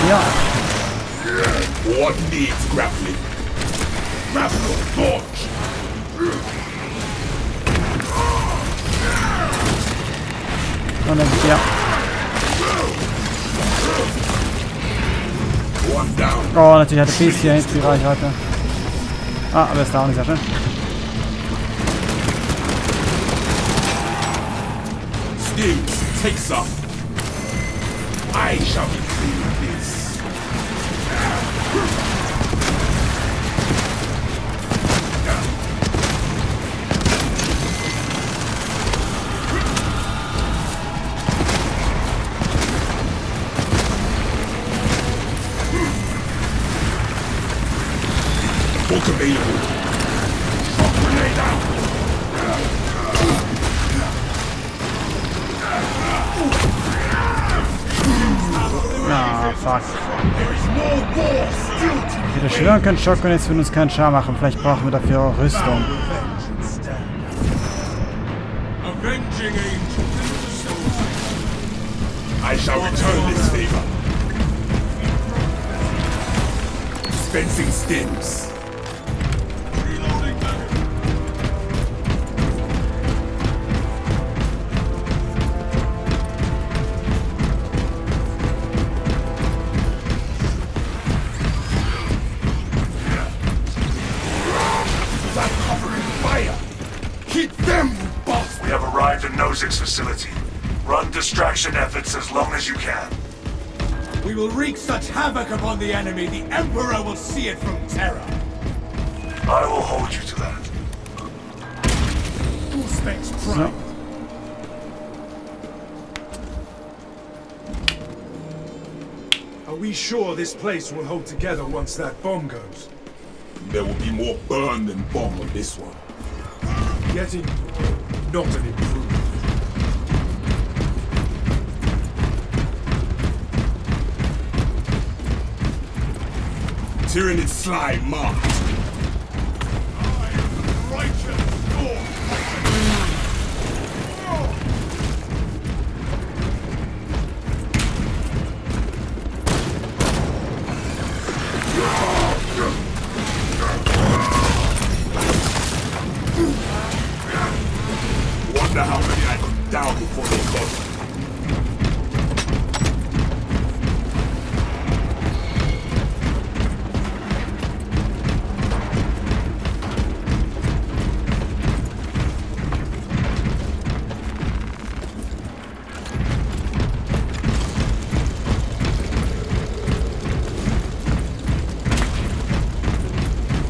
Ja. What needs grappling? Grapple launch! Und dann, ja. One down. Oh, natürlich hat der Beast hier hinten die Reichweite. Ah, aber ist da auch nicht sehr schön. Stims, take some. I shall be cleaning this. Book available. Shock grenade out. Ah, fuck. There is more war still to Ich hätte schwören können, Schock und jetzt würden uns keinen Schaden machen. Vielleicht brauchen wir dafür auch Rüstung. avenging angels. I shall return this favor. Dispensing stims. Reloading back. Keep them, boss! We have arrived at Nozik's facility. Run distraction efforts as long as you can. We will wreak such havoc upon the enemy, the Emperor will see it from Terra. I will hold you to that. Full specs prime. Are we sure this place will hold together once that bomb goes? There will be more burn than bomb on this one. Getting not an improvement. Tyrannid slime marked. Wonder how many I could down before they got.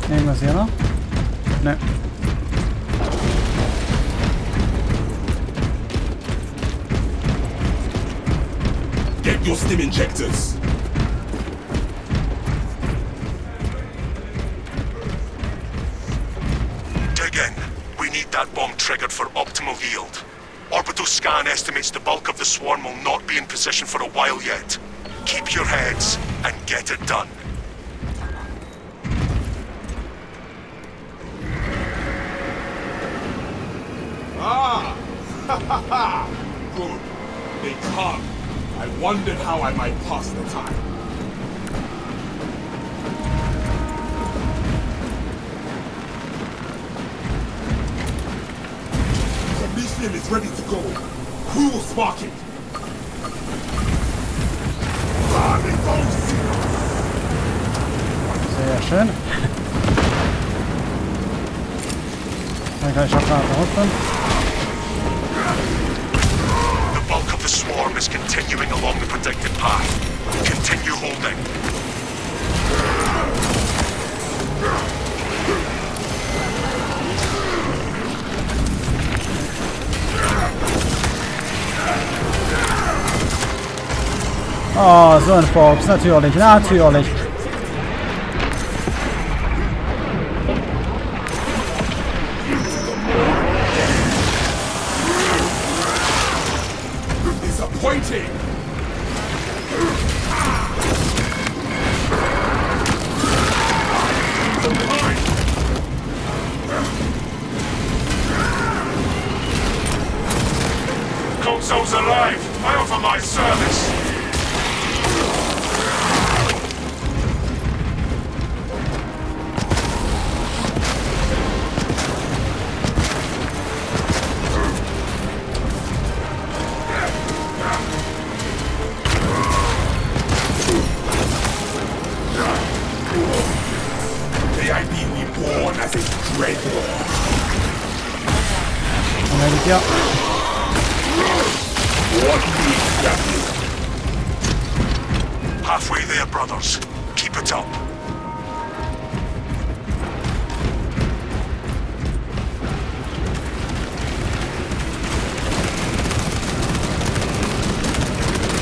Irgendwas hier noch? Ne. Get your stim injectors. Dig in. We need that bomb triggered for optimal yield. Orbital scan estimates the bulk of the swarm will not be in position for a while yet. Keep your heads and get it done. Ah! Ha ha ha! Good. They come. I wondered how I might pass the time. The mission is ready to go. Who will spark it? Sehr schön. Dann kann ich auch mal runter. The bulk of the swarm is continuing along the predicted path. Continue holding. Oh, so ein Forbes, natürlich, natürlich. Disappointing! Console's alive! I offer my service! May I be reborn as a dreadnought. Ja. What needs that? Halfway there, brothers. Keep it up.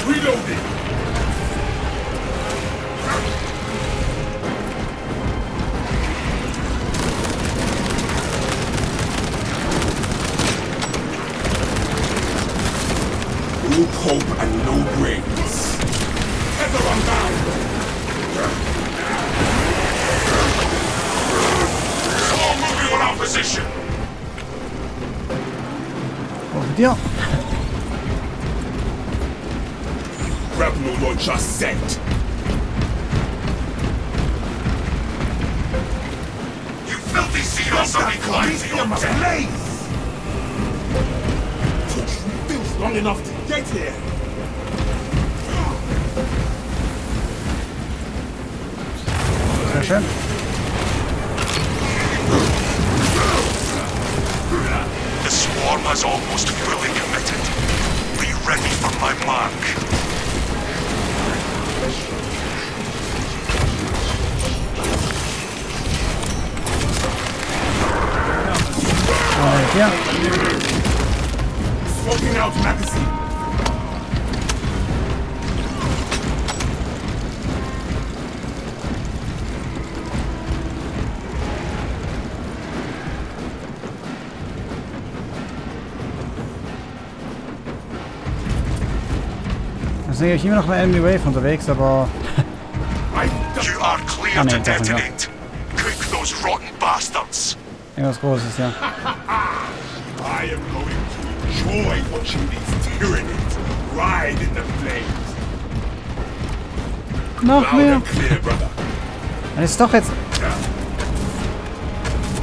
Reloading! No hope and no brains. Tether unbound! All moving on our position. Ja. Grapnel launcher set. You filthy seagulls are inclined to your death. Feels long enough to get here. Sehr schön. has almost fully committed. Be ready for my mark. Ja. Smoking out magazine. Da sehe ich immer noch mal Enemy Wave unterwegs, aber... You are clear to detonate. Cook those rotten bastards. Irgendwas Großes, ja. I am going to enjoy watching these Tyranids ride in the flames. Noch Loud mehr. and clear, brother. Dann ist doch jetzt...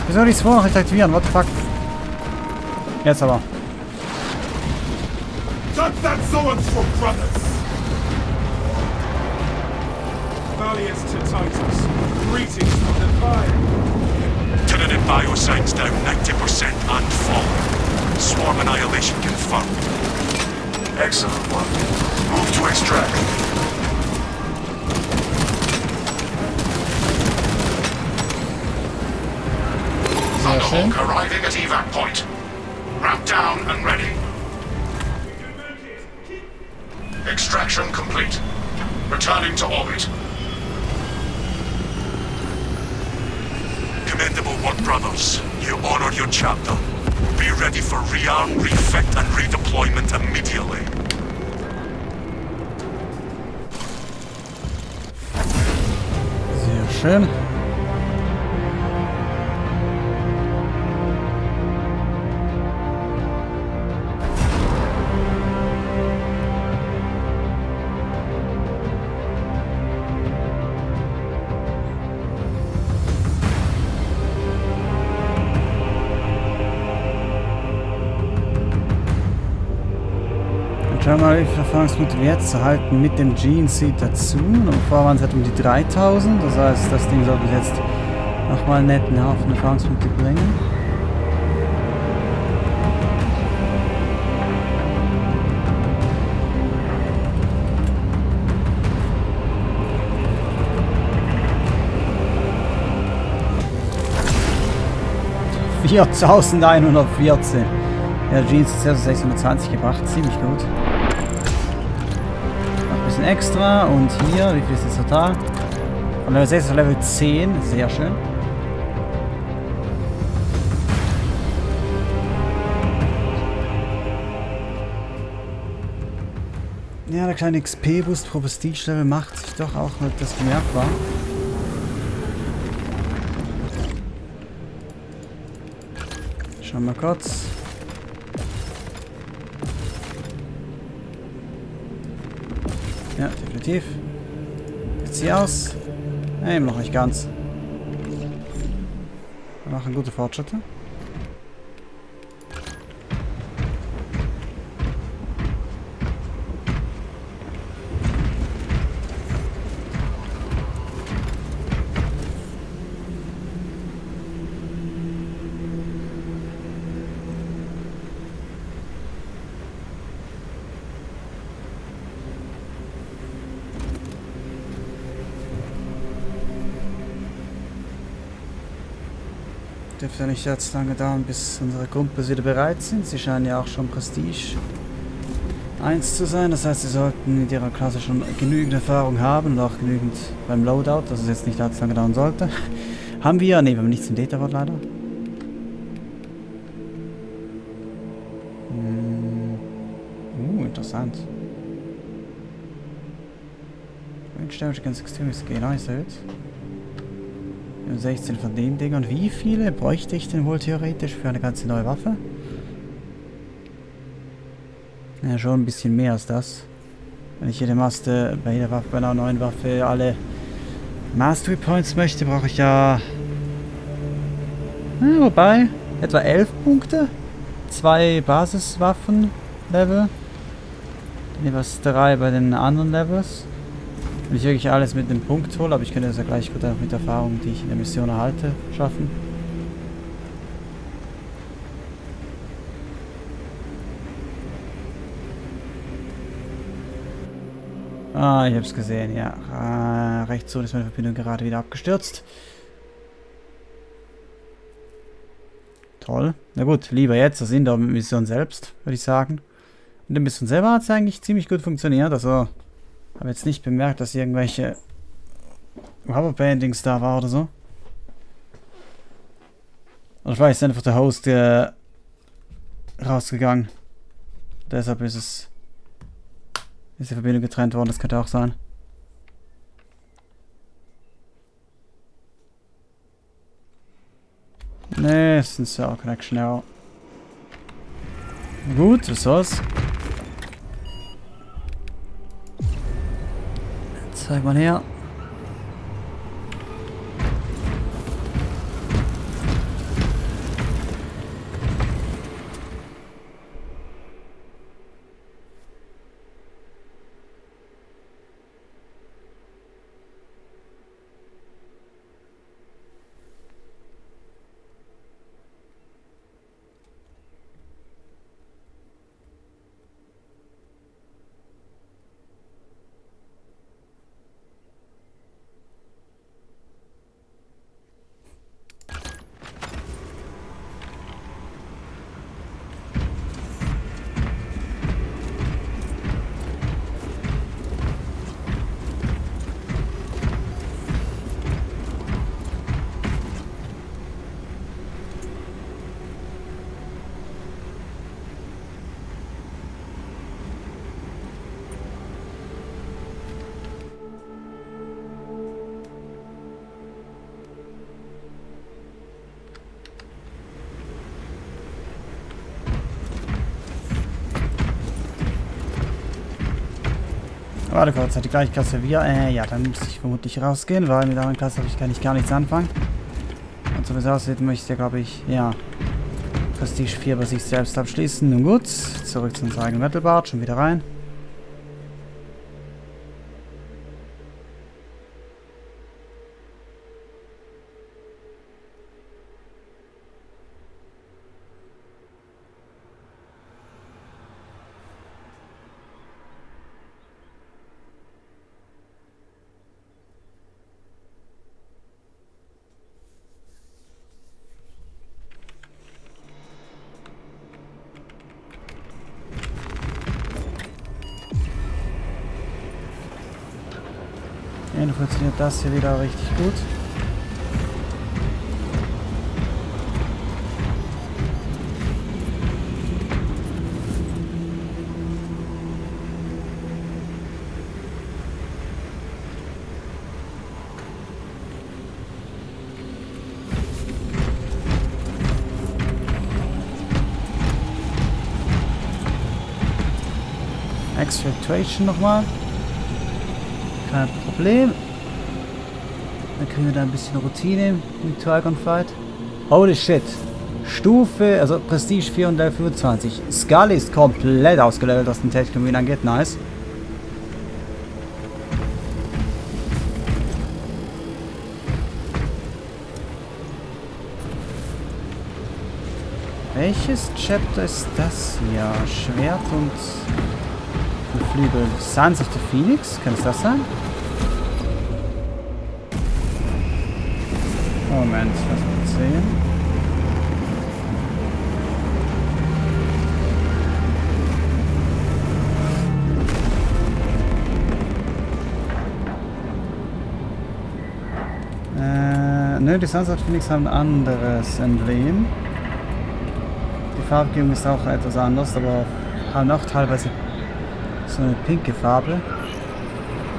Wieso soll ich es noch nicht aktivieren? What the fuck? Jetzt aber. Shut that swords for brothers. Valiant to Titus. Greetings from the fire. Tyranid biosigns down 90% and falling. Swarm annihilation confirmed. Excellent one. Move to extract. Thunderhawk arriving at evac point. Ramp down and ready. Extraction complete. Returning to orbit. Commendable work, brothers. You honor your chapter. Be ready for rearm, refit, and redeployment immediately. Sehr schön. Schauen wir mal, wie viele Erfahrungspunkte wir jetzt erhalten mit dem GNC dazu. Und vorher waren es halt um die 3000. Das heißt, das Ding sollte jetzt nochmal einen netten Haufen Erfahrungspunkte bringen. $4.114. Ja, Jeans hat 620 gebracht, ziemlich gut. Noch ein bisschen extra und hier, wie viel ist das total? Von Level 6 auf Level 10, sehr schön. Ja, der kleine XP-Boost pro Prestige-Level macht sich doch auch das bemerkbar. Schauen wir mal kurz. Ja, definitiv. Jetzt sie aus. Nein, immer noch nicht ganz. Wir machen gute Fortschritte. Dürfte ja nicht jetzt lange dauern, bis unsere Kumpels wieder bereit sind. Sie scheinen ja auch schon Prestige 1 zu sein. Das heißt, sie sollten mit ihrer Klasse schon genügend Erfahrung haben und auch genügend beim Loadout, dass es jetzt nicht allzu lange dauern sollte. Haben wir? Ne, wir haben nichts im Data-Wort leider. Interessant. Range damage against extremist gain ist erhöht. 16 von den Dingern. Wie viele bräuchte ich denn wohl theoretisch für eine ganze neue Waffe? Ja, schon ein bisschen mehr als das. Wenn ich jede Maste bei jeder Waffe, bei einer neuen Waffe alle Mastery Points möchte, brauche ich ja... wobei, etwa 11 Punkte. 2 Basiswaffen-Level. Jeweils 3 bei den anderen Levels. Wenn ich wirklich alles mit einem Punkt hole, aber ich könnte das ja gleich gut auch mit der Erfahrung, die ich in der Mission erhalte, schaffen. Ah, ich hab's gesehen, ja. Rechts so ist meine Verbindung gerade wieder abgestürzt. Toll. Na gut, lieber jetzt als in der Mission selbst, würde ich sagen. In der Mission selber hat es eigentlich ziemlich gut funktioniert. Also, habe jetzt nicht bemerkt, dass irgendwelche Rubberbandings da war oder so. Oder vielleicht ist einfach der Host rausgegangen. Deshalb ist die Verbindung getrennt worden. Das könnte auch sein. Nee, es ist ein Server Connection Error. Gut, was soll's. Zeig mal her. Warte kurz, hat die gleiche Klasse wie wir? Ja, dann muss ich vermutlich rausgehen, weil mit der anderen Klasse kann ich gar nichts anfangen. Und so wie es aussieht, möchte ich, glaube ich, ja, Prestige 4 bei sich selbst abschließen. Nun gut, zurück zu unserem eigenen Battlebart, schon wieder rein. Dann funktioniert das hier wieder richtig gut. Exfiltration nochmal. Kein Problem. Dann kriegen wir da ein bisschen Routine im Trigon Fight. Holy shit. Stufe, also Prestige 4 und Level 25. Skull ist komplett ausgelevelt, was den Technologien angeht. Nice. Welches Chapter ist das hier? Schwert und Flügel. Sons of the Phoenix? Kann es das sein? Moment, lass mal sehen. Ne, die Sons of the Phoenix haben ein anderes Emblem. Die Farbgebung ist auch etwas anders, aber haben auch teilweise so eine pinke Farbe.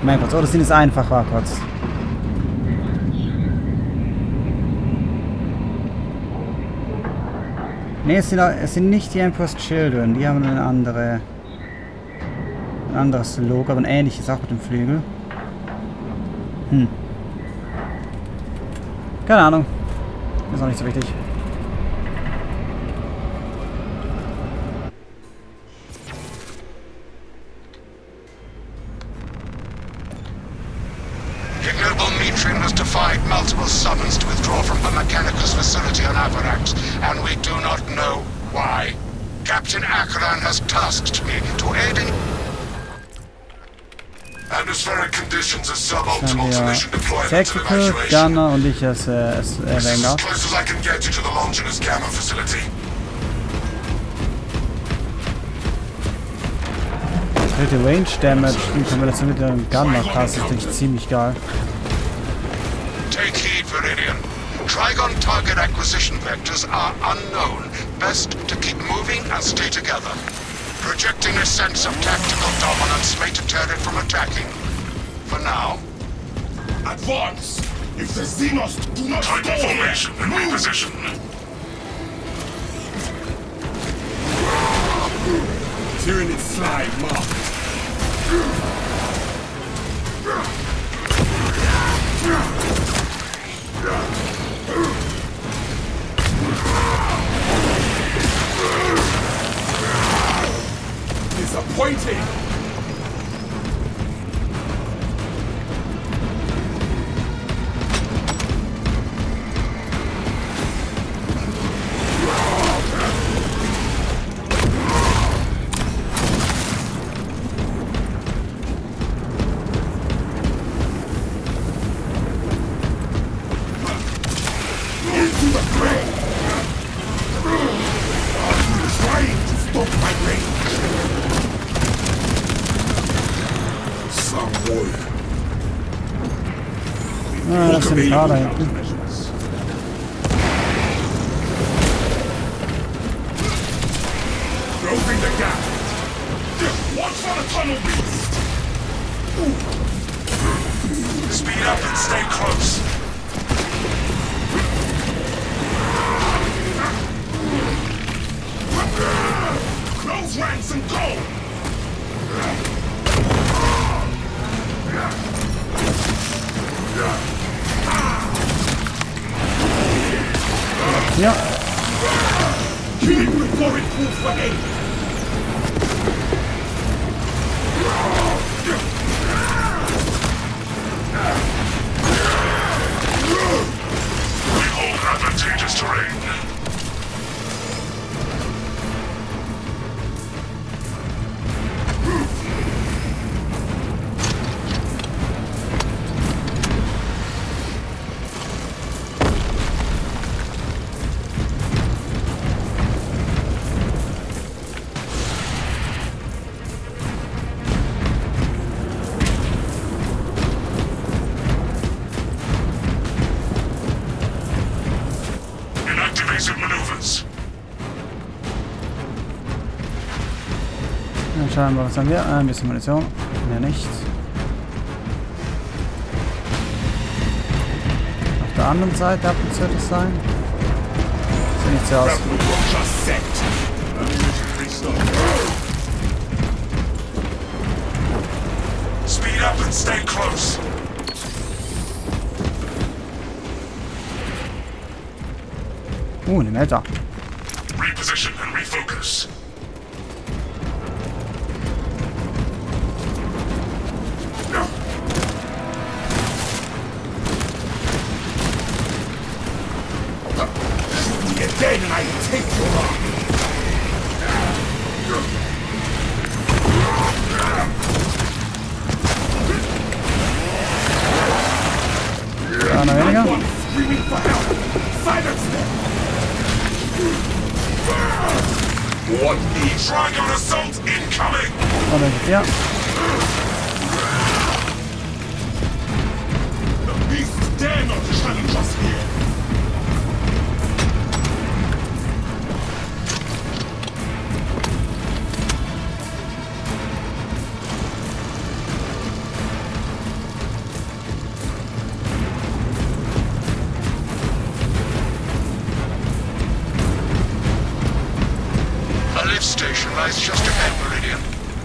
Mein Gott, oh, das sind es einfach, war kurz. Ne, es sind nicht die Emperor's Children, die haben ein anderes Logo, aber ein ähnliches auch mit dem Flügel. Keine Ahnung. Ist auch nicht so wichtig. Multiple summons to withdraw from the Mechanicus facility on Avarax, and we do not know why. Captain Akran has tasked me to aid in... Atmospheric conditions are Dann suboptimal to wir mission deployment and Tactical, evacuation. Gunner und ich als Vanguard. Close as I can get you to the Longinus Gamma facility. Dritte Range Damage, den können wir das mit dem Gunner passen, das ist ziemlich geil. Take heed, Viridian. Trigon target acquisition vectors are unknown. Best to keep moving and stay together. Projecting a sense of tactical dominance may deter it from attacking. For now. Advance! If the Xenos do not Tighten stall, formation and reposition. Tyranid slide marked. Disappointing! Into the grave! Are you trying to stop my range? Some boy. Ah, das sind Paar da hinten. Closing the gap. Watch for the tunnel beast. Speed up and stay close. Close ranks and go. Ja, Kill it before it calls for aid. We hold advantageous terrain. Inactivation maneuvers. dann schauen wir, was haben wir? Ein bisschen Munition. Mehr nicht. Auf der anderen Seite ab und zu wird es sein. Sieht nicht so aus. Just set. Ammunition restock. Speed up and stay close. Eine Melter. Reposition and refocus. Shoot me again and I take your arm. Einer weniger. One screaming for help. Silence them. What the Trigon assault incoming! Oder ja. The beast dare not challenge us here. A lift station lies just ahead, Meridian.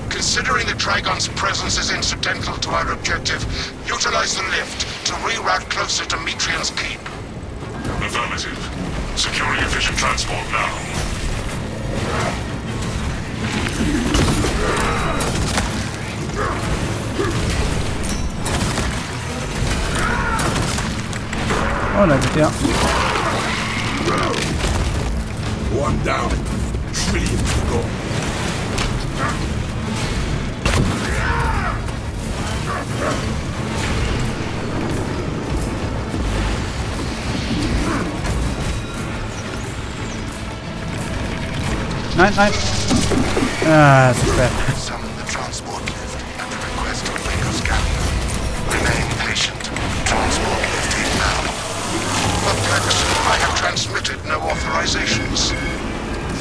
Considering the Trigon's presence is incidental to our objective, utilize the lift to reroute closer to Metrian's keep. Affirmative. Securing efficient transport now. Oh, da geht ja. One down. Trillions to go. Nein, nein. Ah, zu spät. Summon the transport lift at the request of Lagos Galleon. Remain patient. Transport lift inbound. Perplexed, I have transmitted no authorizations.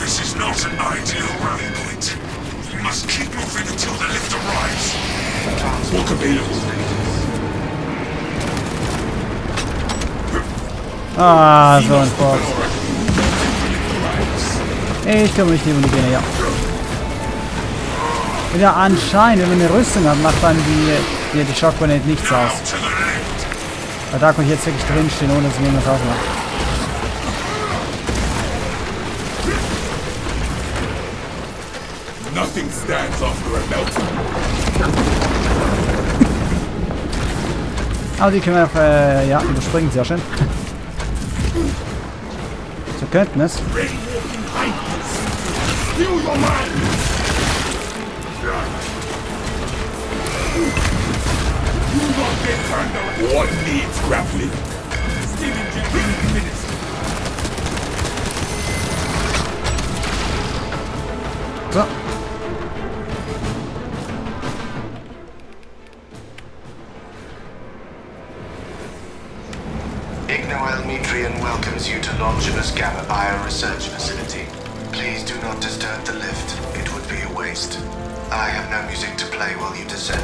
This is not an ideal rally point. You must keep moving until the lift arrives. Walk available. Ah, so ein Boss. Ich kümmere mich lieber um die Gene, ja. Und ja, anscheinend, wenn man eine Rüstung hat, macht dann die Shock Grenade nichts aus. Weil da kann ich jetzt wirklich drinstehen, ohne dass mir irgendwas ausmacht. Nothing stands after a melting. Aber die können wir einfach, ja, überspringen, sehr schön. So könnten es. What needs grappling? So. Metrian welcomes you to Longinus Gamma Bio Research Facility. Please do not disturb the lift. It would be a waste. I have no music to play while you descend.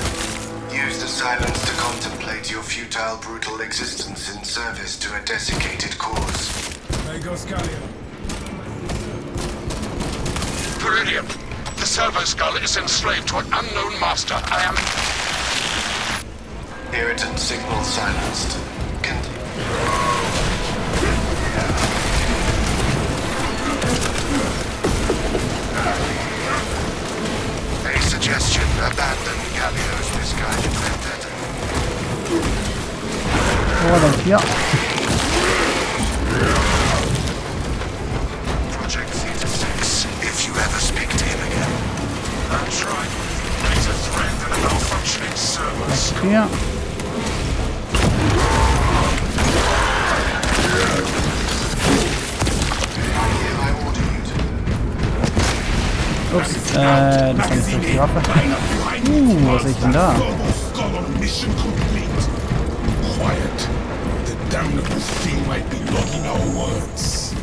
Use the silence to contemplate your futile, brutal existence in service to a desiccated cause. Viridian, the servo skull is enslaved to an unknown master. I am... Irritant signal silenced. A suggestion, abandon Galio's misguided vendetta. Oh, dann hier. Project Theta 6, if you ever speak to him again. That's right. He's a threat and a malfunctioning service. Hier. Ups, das war nicht so die Waffe. Was sehe ich denn da? Quiet. The damnable thing might be logging our words.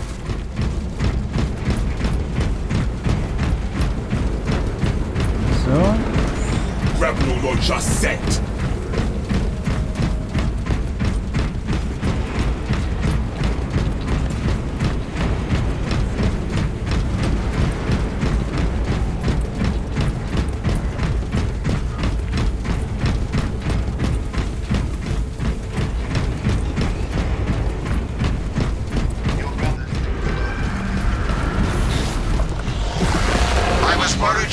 So. Grapple launcher set.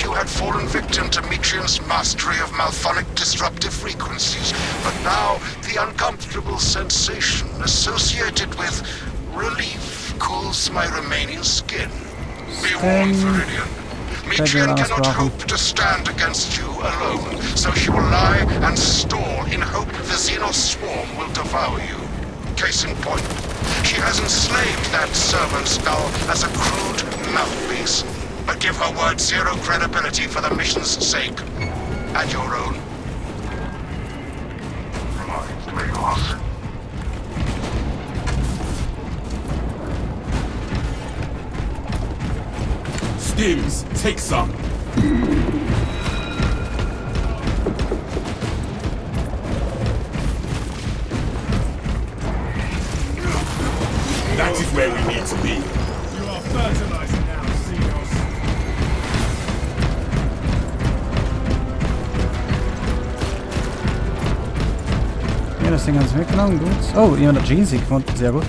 You had fallen victim to Metrian's mastery of malphonic disruptive frequencies, but now the uncomfortable sensation associated with relief cools my remaining skin. Be warned, Viridian. Metrian cannot hope to stand against you alone, so she will lie and stall in hope the Xenos swarm will devour you. Case in point, she has enslaved that servant skull as a crude mouthpiece. But give her word zero credibility for the mission's sake. And your own. Stims, take some. That is where we need to be. You are fertilizing now, Xenos. Ja, das Ding ganz weggenommen, gut. Oh, jemand hat Jeans gefunden, sehr gut.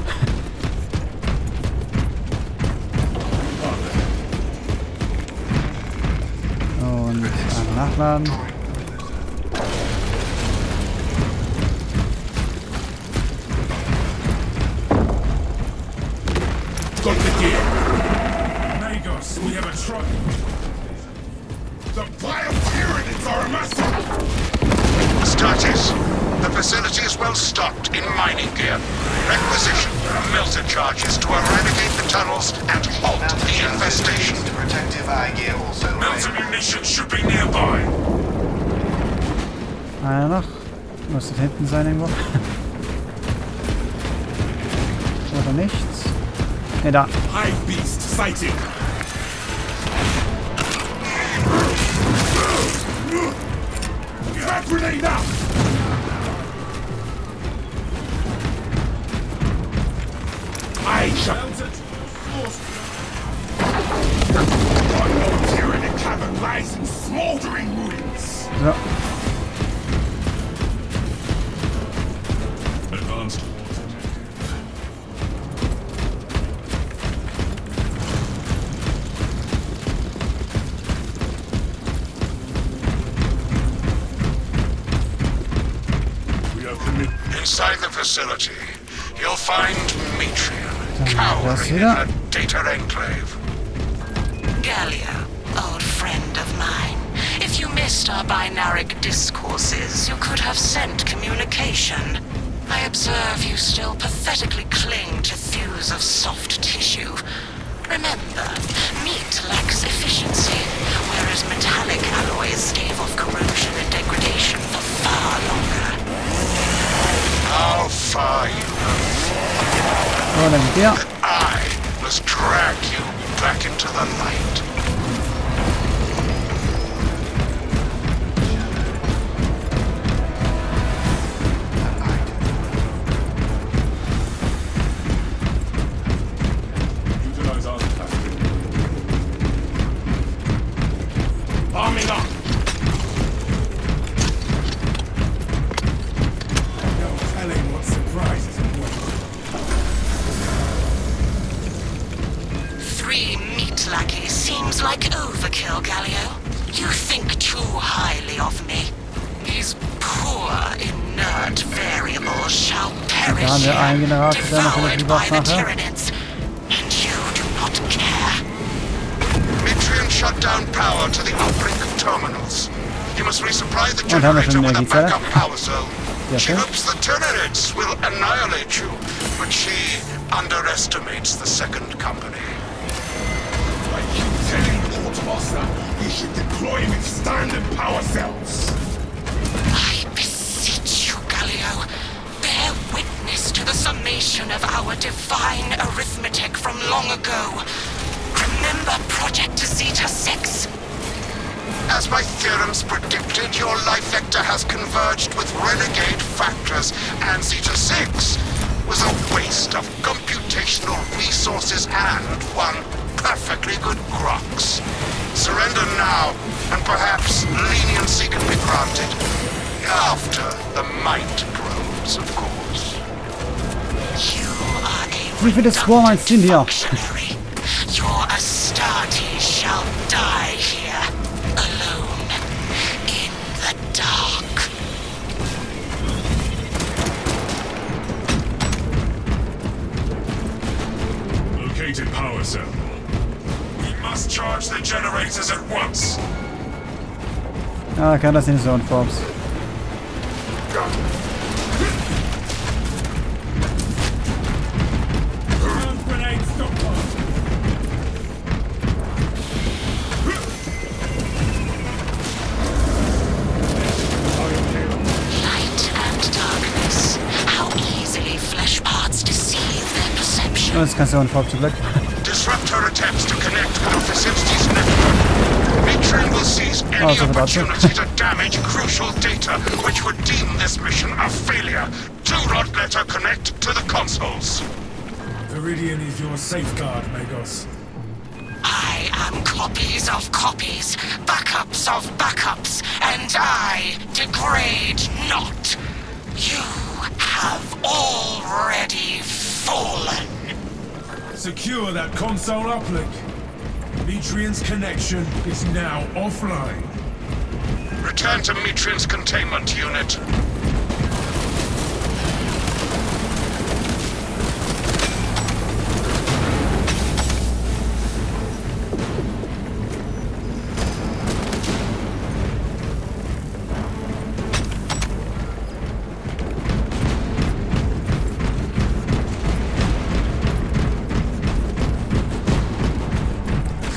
Und einmal nachladen. Got the gear. Magos, we have a truck. The biopyramids are a massive. Status. The facility is well stocked in mining gear. Requisition melter charges to eradicate the tunnels and halt the infestation. Protective Mountain munitions should be nearby. Einer noch. Muss das hinten sein irgendwo. Oder nichts? Ne, da. Hive beast sighted. Frag grenade out. I shall. Unknown tyrannic cavern lies in smoldering ruins. So. Advanced. We are committed. Inside the facility, you'll find Metrian, cowering in wieder. a data enclave. Galio, old friend of mine. If you missed our binaric discourses, you could have sent communication. I observe you still pathetically cling to thews of soft tissue. Remember, meat lacks efficiency, whereas metallic alloys stave off corrosion and degradation for far longer. How far you have fallen. So, dann mit dir. I must drag you back into the light. Utilize our capacity. Arming up. No telling what surprises await. 3 meat lackeys seems like overkill, Galio. You think too highly of me. These poor, inert variables shall perish Da haben wir einen here, Generator, der noch devoured relativ by was the nachher. Tyranids. And you do not care. Metrian shut down power to the uplink terminals. You must resupply the Und haben wir generator schon with a Energiezelle? backup power cell. Ja, She schön. hopes the Tyranids will annihilate you, but she underestimates the second company. I keep telling the Quartermaster he should deploy him in standard power cells. I beseech you, Galio. Bear witness to the summation of our divine arithmetic from long ago. Remember Project Zeta 6? As my theorems predicted, your life vector has converged with renegade factors, and Zeta 6 was a waste of computational resources and one perfectly good Grox. Surrender now, and perhaps leniency can be granted. After the might grows, of course. You are a Wie viele Swarm sind hier? functionary. Your Astartes shall die here, alone, in the dark. Located power cell. We must charge the generators at once. Ah, kann das nicht so ein Forbes. Grenade stockpile. Light and darkness. How easily flesh parts deceive their perception. Oh, das kannst du auch ein Forbes zum Glück. Disrupt her attempts to connect with the facility's network. Metrian will seize any so that's it. opportunity to damage crucial data, which would deem this mission a failure. Do not let her connect to the consoles. Viridian is your safeguard, Magos. I am copies of copies, backups of backups, and I degrade not. You have already fallen. Secure that console uplink. Metrian's connection is now offline. Return to Metrian's containment unit.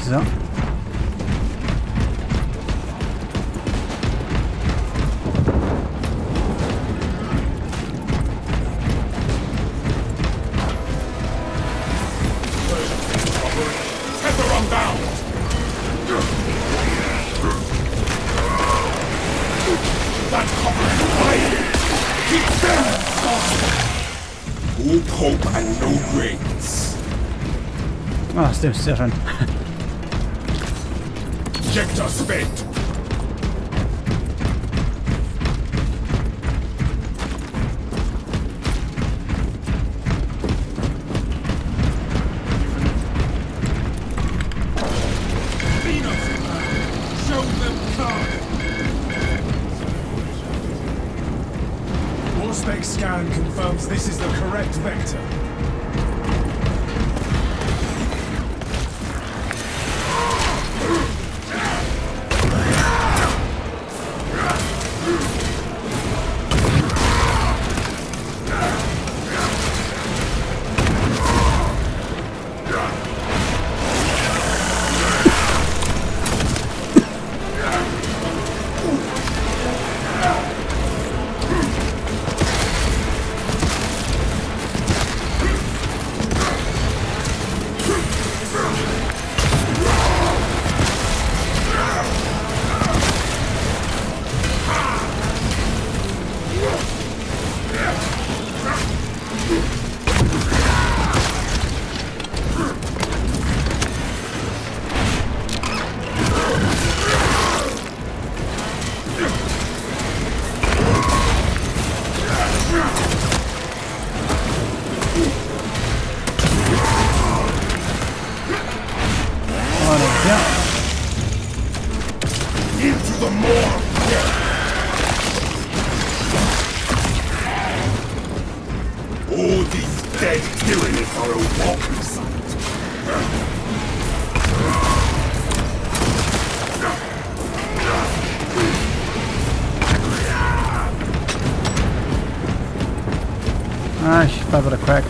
So. All hope and no brains. Ah, stimmt, sehr schön. Ejector spent. Show them come! Warspec scan confirms this is the correct vector. Into the morgue! All these dead tyrannies are a walking sight. Ah, ich bleibe bei der Crack.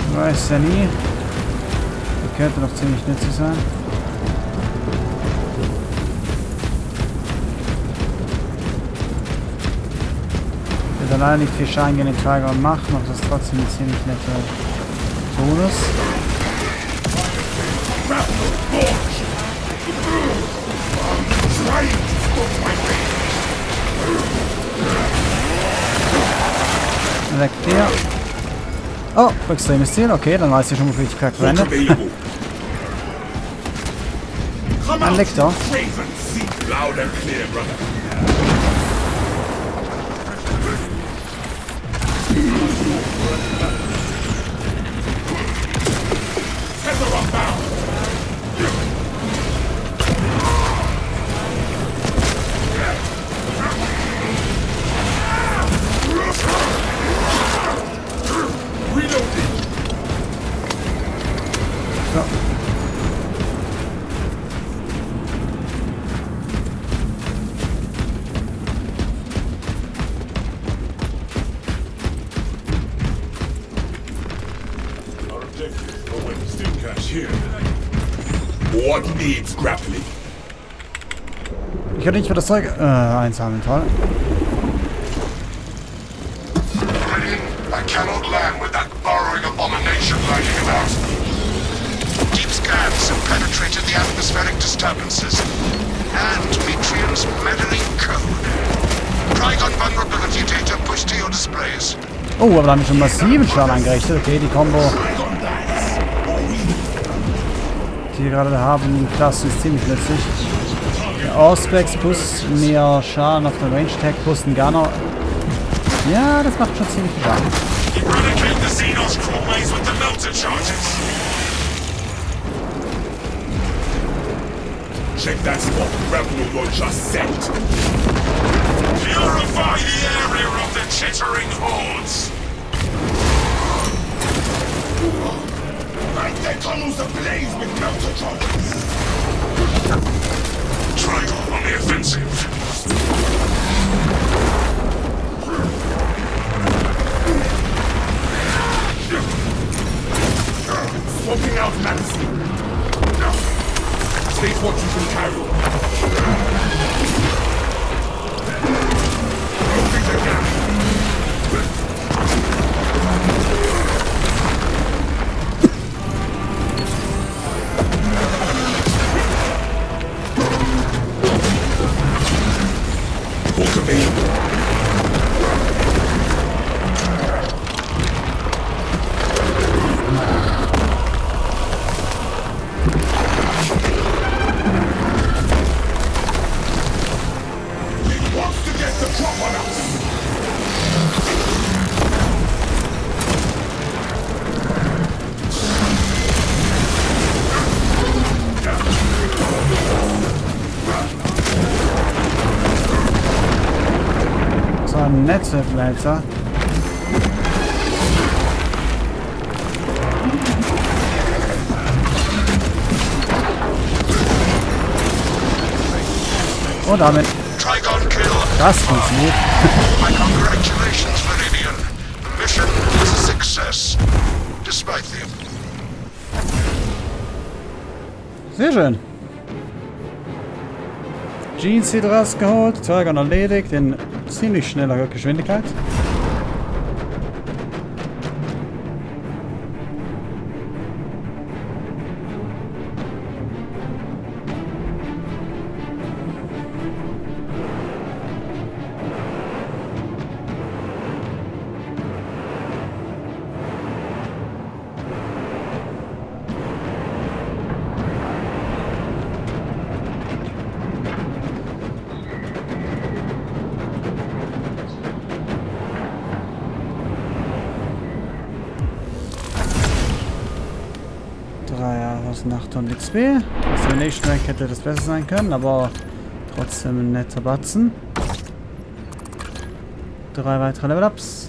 Ich weiß ja nie. Die könnte doch ziemlich nützlich sein. Ich will allein nicht viel Schaden gegen den Trigon machen, aber das ist trotzdem ein ziemlich netter Bonus. Weg der. Oh, extremes Ziel. Okay, dann weiß ich schon, wofür ich Kack verwende. Ein Lektor. Loud and clear, brother. Tether unbound. Reloading. So. Our objective, oh wait, still cash here. What needs grappling? Ich hätte nicht für das Zeug einsammeln, toll. I cannot land with that burrowing abomination lurking about. Deep scans have penetrated the atmospheric disturbances and Mitrian's meddling code. Trigon vulnerability data pushed to your displays. Oh, aber da haben wir schon massiven Schaden eingerichtet. Okay, die Combo, die wir gerade haben, Klasse ist ziemlich nützlich. Der Auspex plus mehr Schaden auf der Range Tag plus ein Gunner. Ja, das macht schon ziemlich viel Schaden. Eradicate the Xenos crawlways with the melter charges. Check that spot. Rebel launcher set. Purify the area of the chittering hordes. And their tunnels ablaze with melter charges. Trigon on the offensive. Swapping out magazine. Take what you can carry. Closing the gap. Cultivate. Netzwerkleiter. Und damit. Trigon kill. Das funktioniert. My congratulations, Viridian. The mission was a success. Despite the... Sehr schön. Jeans sieht rausgeholt, Trigon erledigt in ziemlich schneller Geschwindigkeit. Aus 800 XP. Destination Rank hätte das besser sein können, aber trotzdem ein netter Batzen. 3 weitere Level-Ups.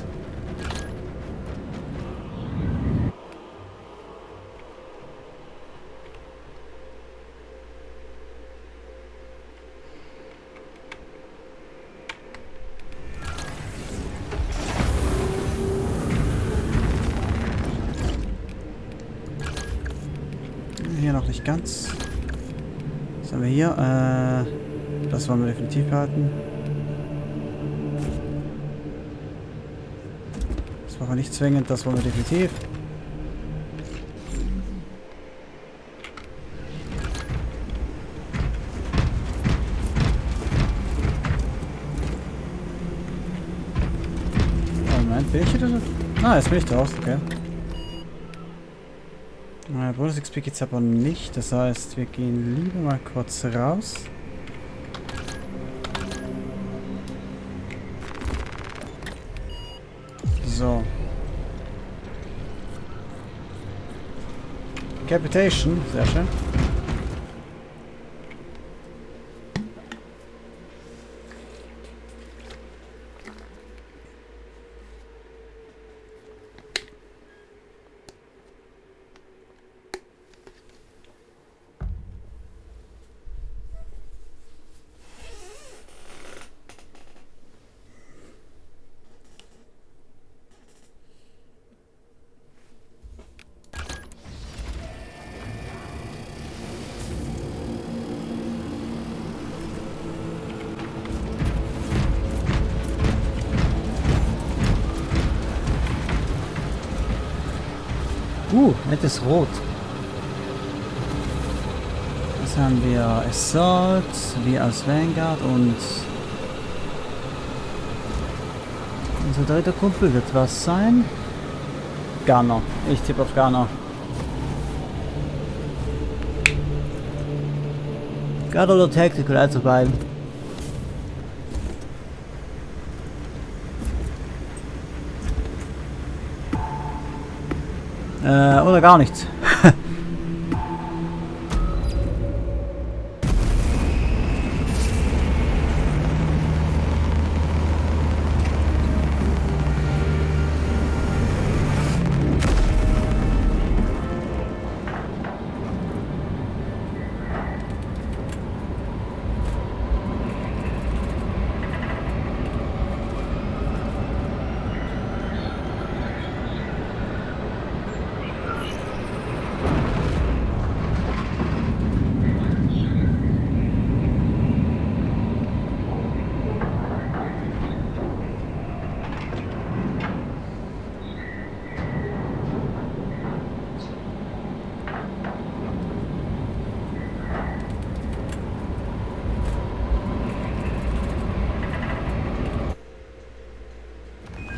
Hier noch nicht ganz. Was haben wir hier? Das wollen wir definitiv behalten. Das brauchen wir nicht zwingend, das wollen wir definitiv. Moment, bin ich hier? Ah, jetzt bin ich draus, okay. Bonus XP geht's aber nicht, das heißt, wir gehen lieber mal kurz raus. So. Capitation, sehr schön. Nettes Rot. Was haben wir? Assault, wir als Vanguard und unser dritter Kumpel wird was sein? Gunner. Ich tippe auf Gunner. Gunner oder Tactical, also beiden. Oder gar nichts.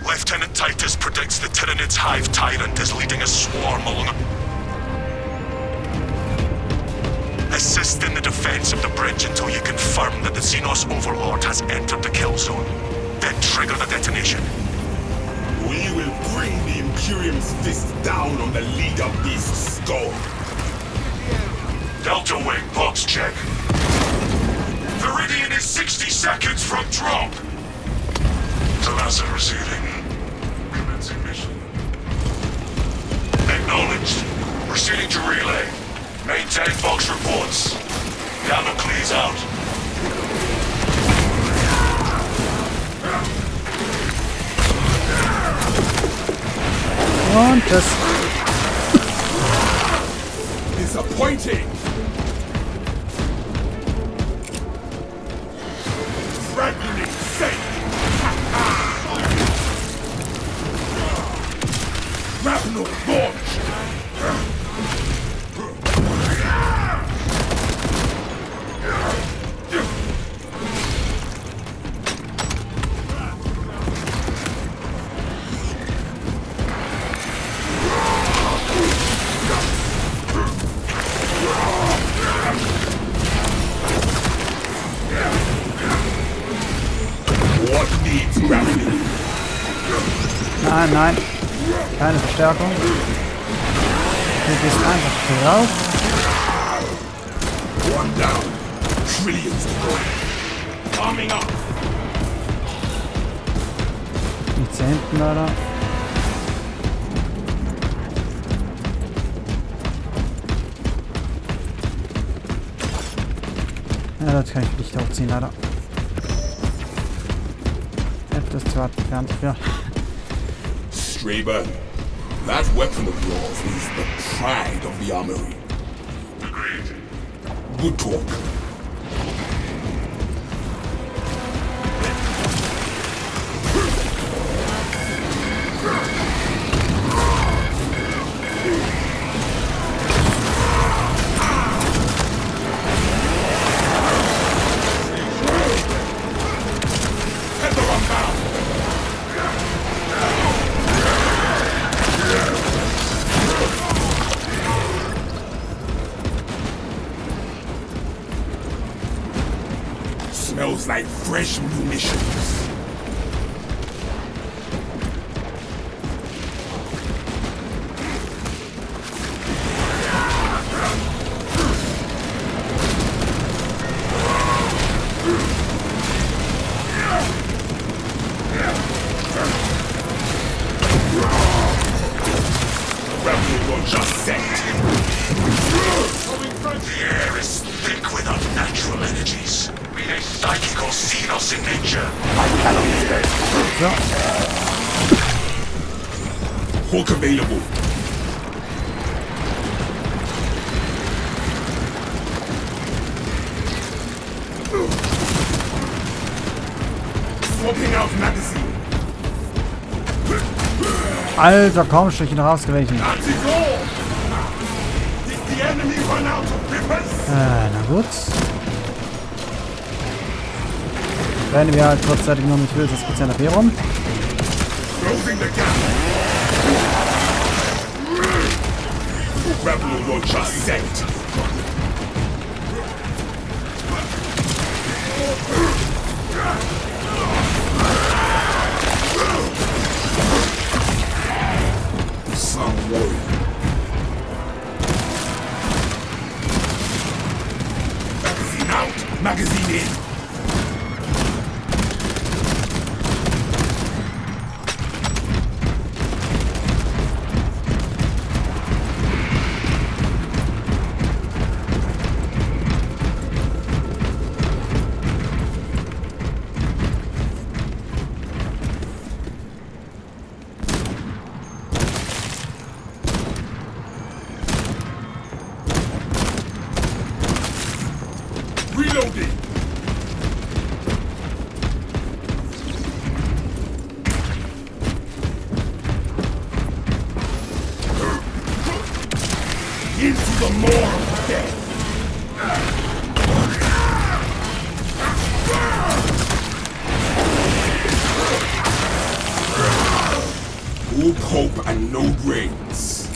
Lieutenant Titus predicts the Tyranid's hive tyrant is leading a swarm along a... Assist in the defense of the bridge until you confirm that the Xenos Overlord has entered the kill zone. Then trigger the detonation. We will bring the Imperium's fist down on the leader beast's skull. Delta Wing, box check. Viridian is 60 seconds from drop. Talassa receiving. Commencing mission. Acknowledged. Proceeding to relay. Maintain Fox reports. Damocles out. Und das. Disappointing! Threatening safe! Grapnel launch! What needs gravity? Nein, nein. Keine Verstärkung. Du bist einfach drauf. One down. Trillions to go. Arming up. Nichts hier hinten leider. Ja, das kann ich nicht hochziehen leider. Etwas zu weit entfernt für. Straber, that weapon of yours is the pride of the armory. Agreed. Good talk. Smells like fresh munitions. Rebel just set. The air is thick with unnatural energies. Be they psychic or xenos in nature. So. Hawk available. Swapping out magazine. Alter, komm, Stück noch ausgewichen. That's it all. Did the enemy run out of rippers? Na gut. Rennen wir halt kurzzeitig nur mit höchstes Prozent AP rum. Closing the gap. Rebel launcher set. Some warrior. Magazine out. Magazine in. Reloading! Into the maw of death! Hope, hope, and no brains.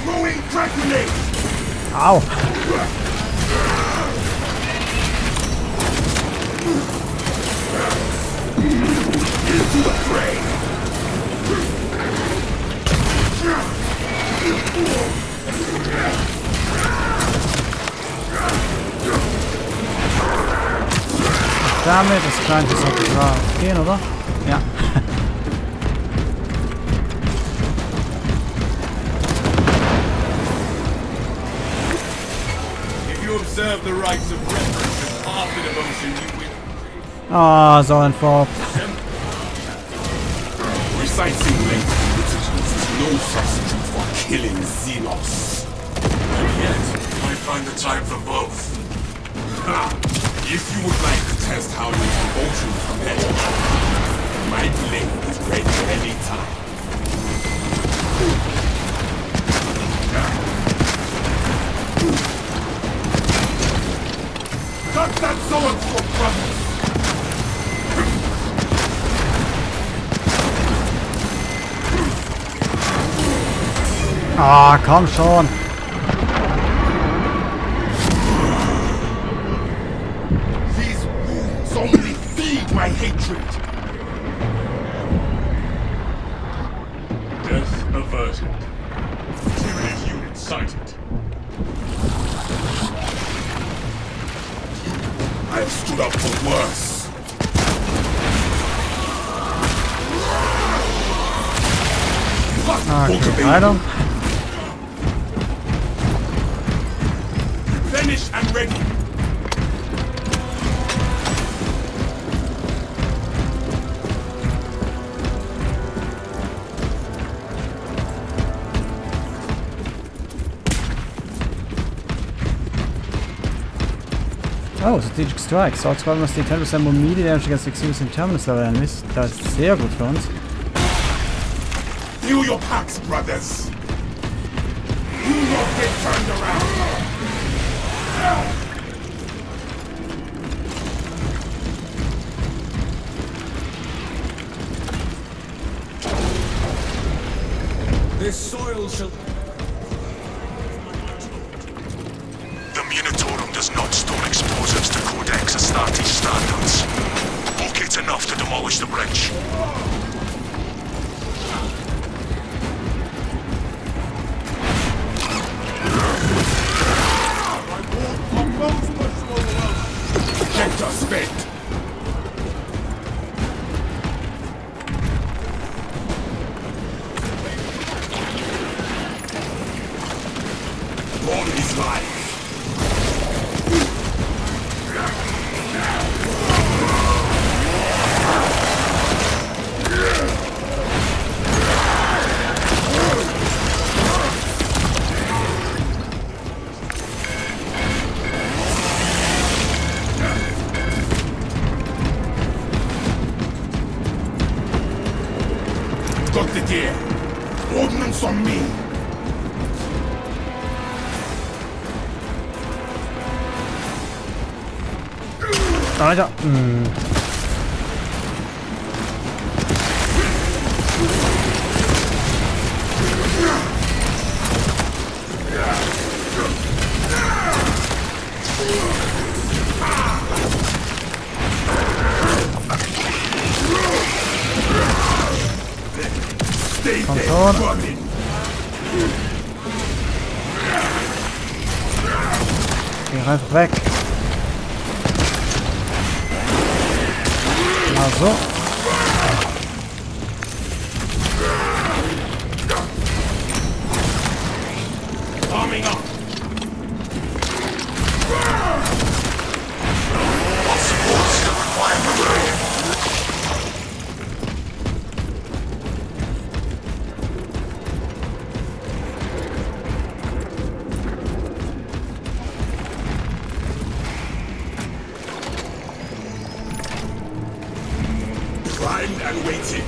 Throwing crack grenade! Au! Into the fray! Damit das kleine sollte gehen, oder? Ja. If you observe the rites of reverence and half the devotion, you will. Ah, so ein Vorb. Reciting lengthy liturgies is no substitute for killing Xenos. And yet, I find the time for both. Ha! If you would like to test how your devotion compares, my blade is ready any time. Cut that sword for brothers! Ah, komm schon. These wounds only feed my hatred! Death averted. Tyranid unit sighted. I've stood up for worse. Okay, weiter. Finished and ready. Oh, Strategic Strike. So, zwar must take 10% more melee damage against extremists in terminus level enemies. Das ist sehr gut für uns. Feel your packs, brothers. Do not get turned around. This soil shall. The Munitorum does not store explosives to Codex Astartes standards. Locate enough to demolish the bridge. Projector spent. Born is life. Got the gear. Ordnance on me. Alter. Stay Komm there, schon. running. Geh einfach weg. Mal so. Arming up. What support still required for raid? Primed and waiting.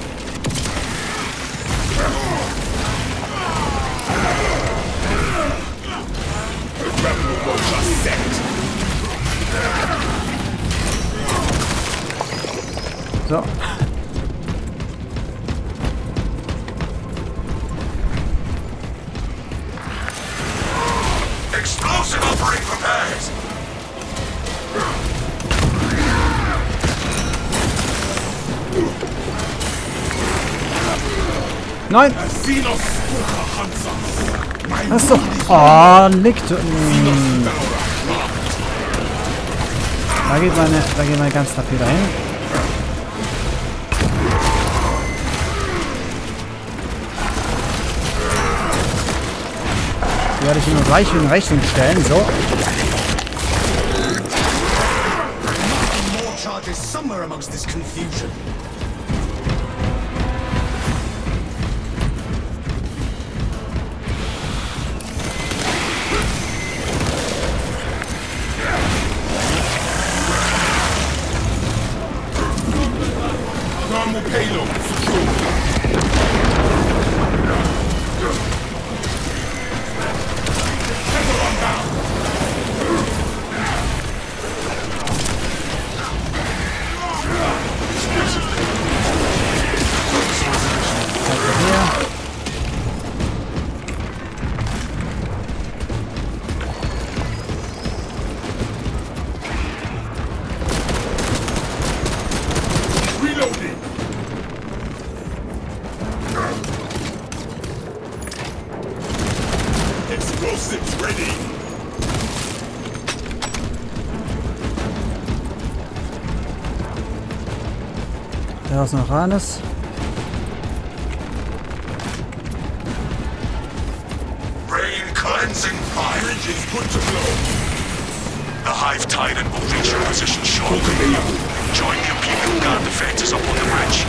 The rebel will just set. So. Explosive offering prepared! Nein! Xenos Stalker hunts us. My Achso. wound is Oh, liegt. Xenos Devourer. Da geht meine ganze Tapete hin. werde ich ihm gleich in Rechnung stellen. So. More charges somewhere amongst this confusion. Thermal payload secure. Tether on down. Hier. Reloading. Explosives ready. Da ist noch eines. Rain cleansing fire. Bridge is good to blow. The Hive Tyrant will reach your position shortly. Join the Imperial Guard defenders up on the bridge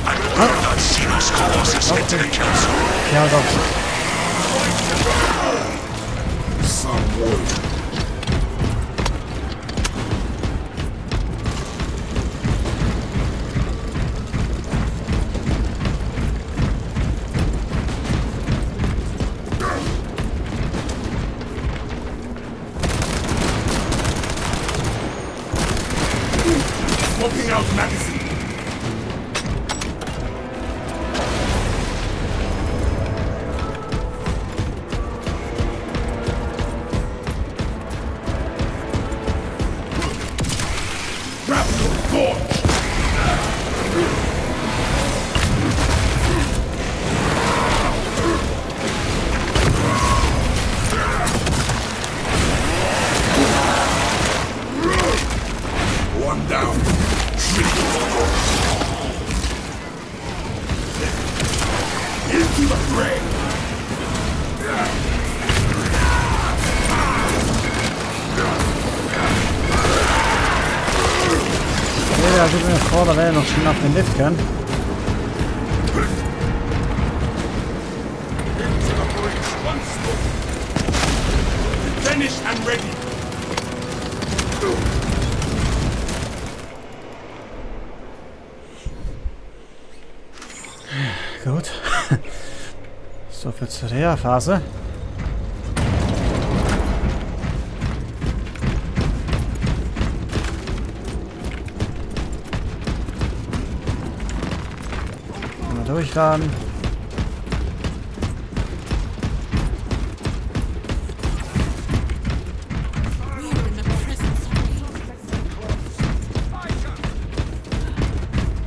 and lure that Xenos Colossus into the council. Ja, doch. Some wood. Swapping out magazine. Grapple launch. One down. Into the fray. Jeder gibt mir vor, da wäre noch schon auf den Lift können. Into the breach once more. Finished and ready. Gut. So viel zur Reha-Phase. Mal durchladen.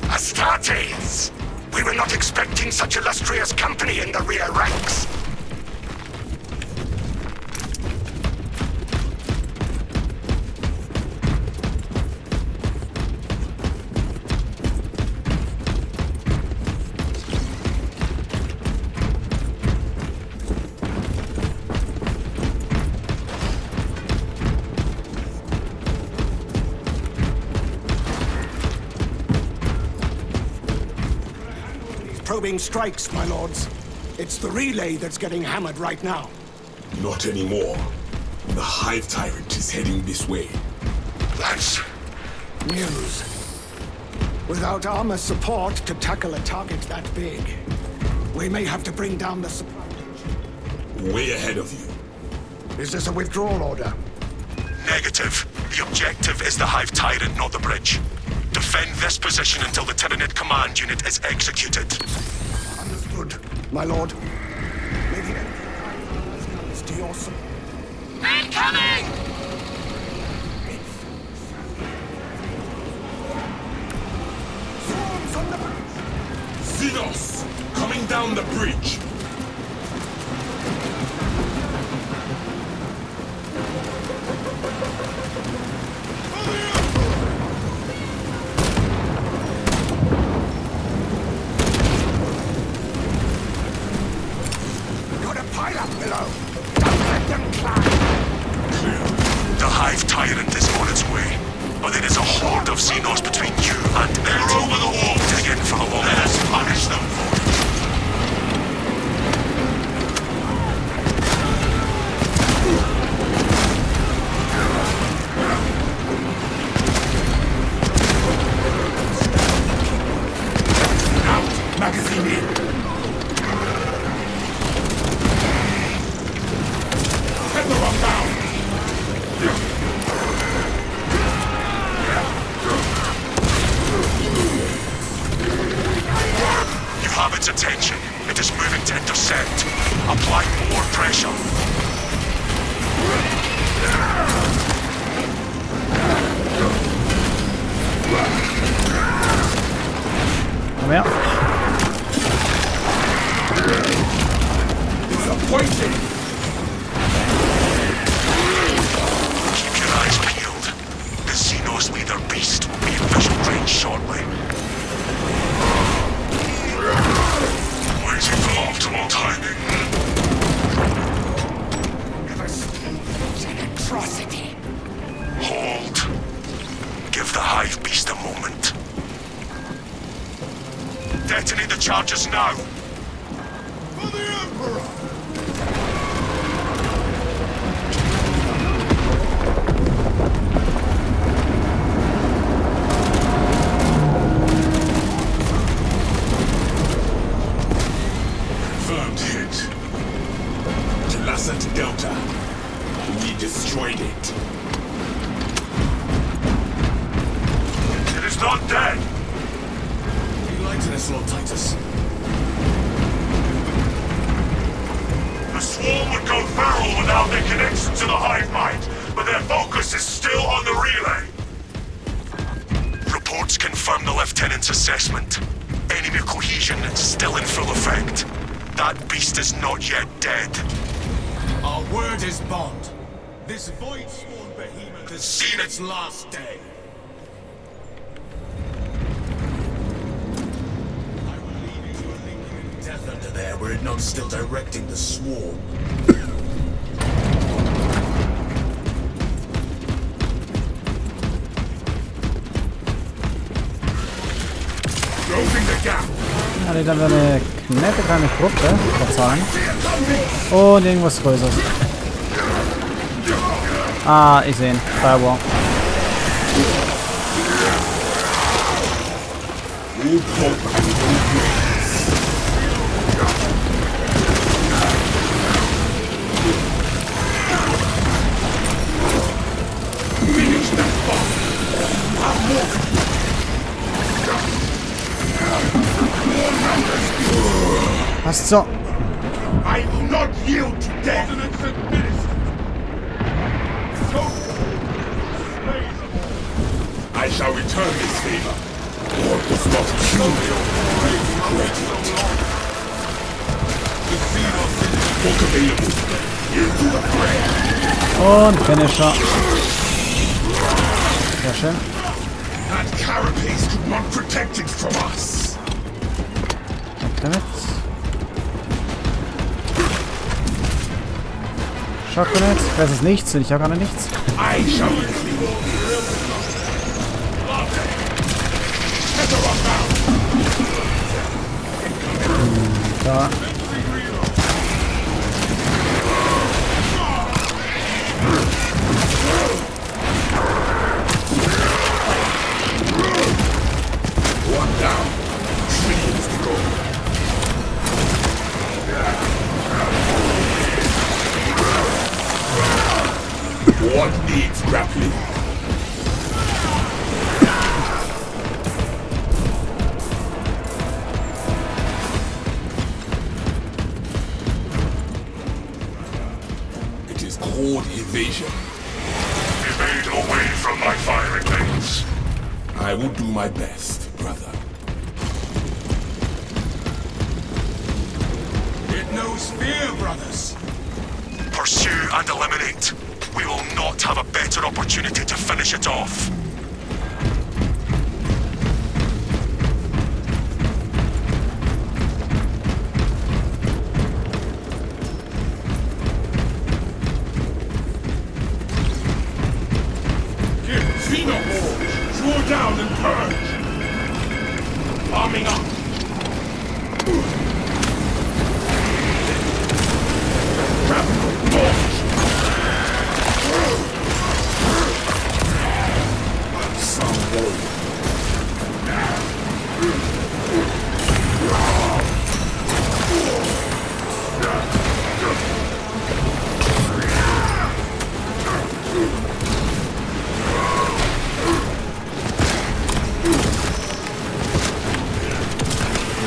Astartes! We were not expecting such illustrious company in the rear ranks. Probing strikes, my lords. It's the relay that's getting hammered right now. Not anymore. The Hive Tyrant is heading this way. That's... News. Without armor support to tackle a target that big, we may have to bring down the supply. Way ahead of you. Is this a withdrawal order? Negative. The objective is the Hive Tyrant, not the bridge. Defend this position until the Tyranid command unit is executed. Understood, my lord. May the Emperor comes to your support. Incoming! Swarms on the bridge! Xenos! Coming down the bridge! Got a pile up below! Don't let hive tyrant is on its way, but there is a horde of Xenos between you and it. They're over the wall. Dig in for the long. Let us punish them for it. Out! Magazine in! Tether up down! You have its attention. It is moving to intercept. Apply more pressure. Komm her. Disappointing! Keep your eyes peeled. The Xenos leader beast will be in visual range shortly. Waiting for optimal timing. Never seen such an atrocity. Hold. Give the hive beast a moment. Detonate the charges now. For the Emperor! Confirmed hit. Telasant Delta. We destroyed it. It is not dead. Enlighten us, Lord Titus. The swarm would go feral without their connection to the hive mind, but their focus is still on the relay. Reports confirm the Lieutenant's assessment. Enemy cohesion is still in full effect. That beast is not yet dead. Our word is bond. This void-sworn behemoth has seen its last day. I will leave you to a lingering death under there were it not still directing the swarm. Closing the gap. Ja, die dann eine nette kleine Gruppe, verzeihen. Und irgendwas Größeres. Ah, ich sehe ihn. Firewall. Finish that bomb. Have more. Passt so. I will not yield to death. I shall return this favor. Or does not kill me. Regret it. Book available. Into the fray. Und Finisher. Sehr schön. That carapace could not protect it from us. Damit. Shotgun. Das ist nichts und ich habe gerade nichts. I shall retrieve. Da. One down. 3 minutes to go. What needs grappling? It is called evasion. Evade away from my firing lanes. I will do my best, brother. It knows fear, brothers. Pursue and eliminate. We will not have a better opportunity to finish it off. Xenomorph! Draw down and purge! Arming up! Grapple launch! Some warrior.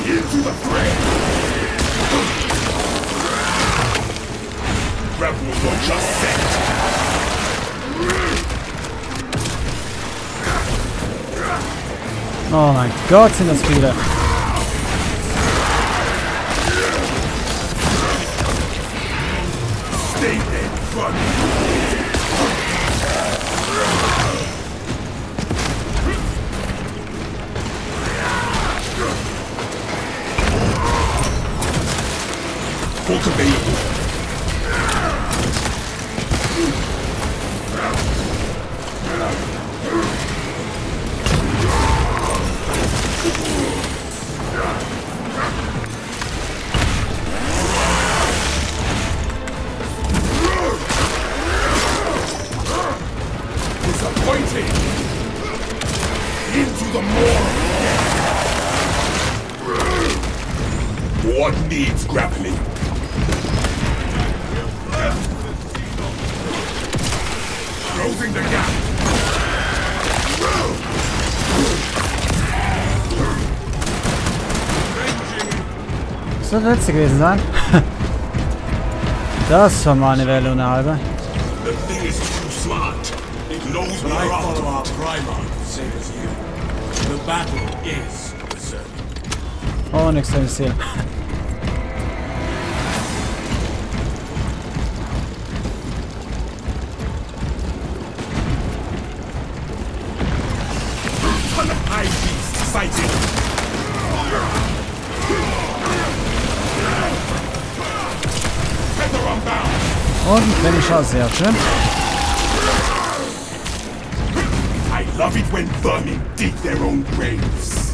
Into the fray! Rebels are just set! Oh mein Gott, sind das viele. Stay dead, front! Cultivate. Disappointing. Into the morgue. What needs grappling? Closing the gap. Das wird der letzte gewesen sein. Das war mal eine Welle und eine halbe. The thing is too smart. It knows But we're I up follow to our it. primer, same as you. The battle is berserk. Oh, nichts kleines Ziel. High beast sighted. Feather unbound. Und Finisher, sehr schön. I love it when vermin dig their own graves.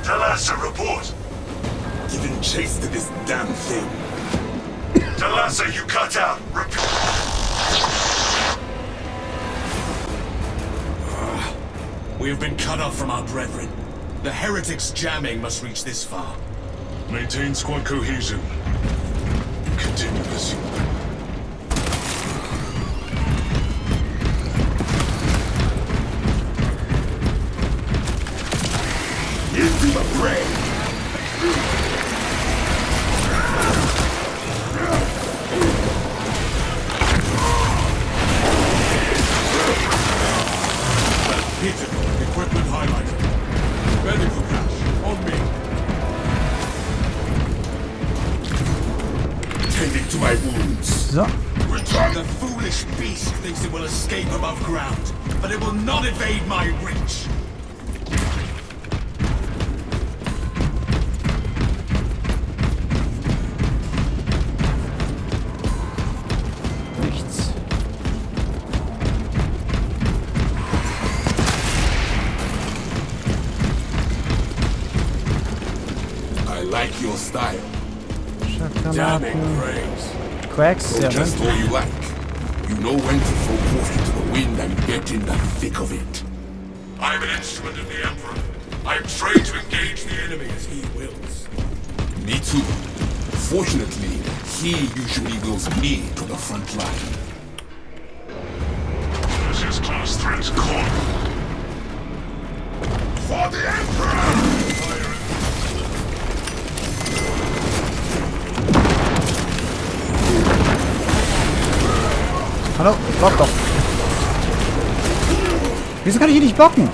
Tell us a report. Giving chase to this damn thing. Talassa, you cut out. Repeat. We have been cut off from our brethren. The heretics' jamming must reach this far. Maintain squad cohesion. Continue pursuit. Into the fray. Pitiful. Equipment highlighted. Medical cash. On me. Tending to my wounds. So. Return. The foolish beast thinks it will escape above ground, but it will not evade my reach. Nichts. I like your style. Schakamaten. praise. Quacks, So sehr just schön. all you like. You know when to throw caution to the wind and get in the thick of it. I'm an instrument of the Emperor. I'm trained to engage the enemy as he wills. Me too. Fortunately, he usually wills me to the front line. This is class threat call. For the Emperor! Hallo, block doch. Wieso kann ich hier nicht blocken?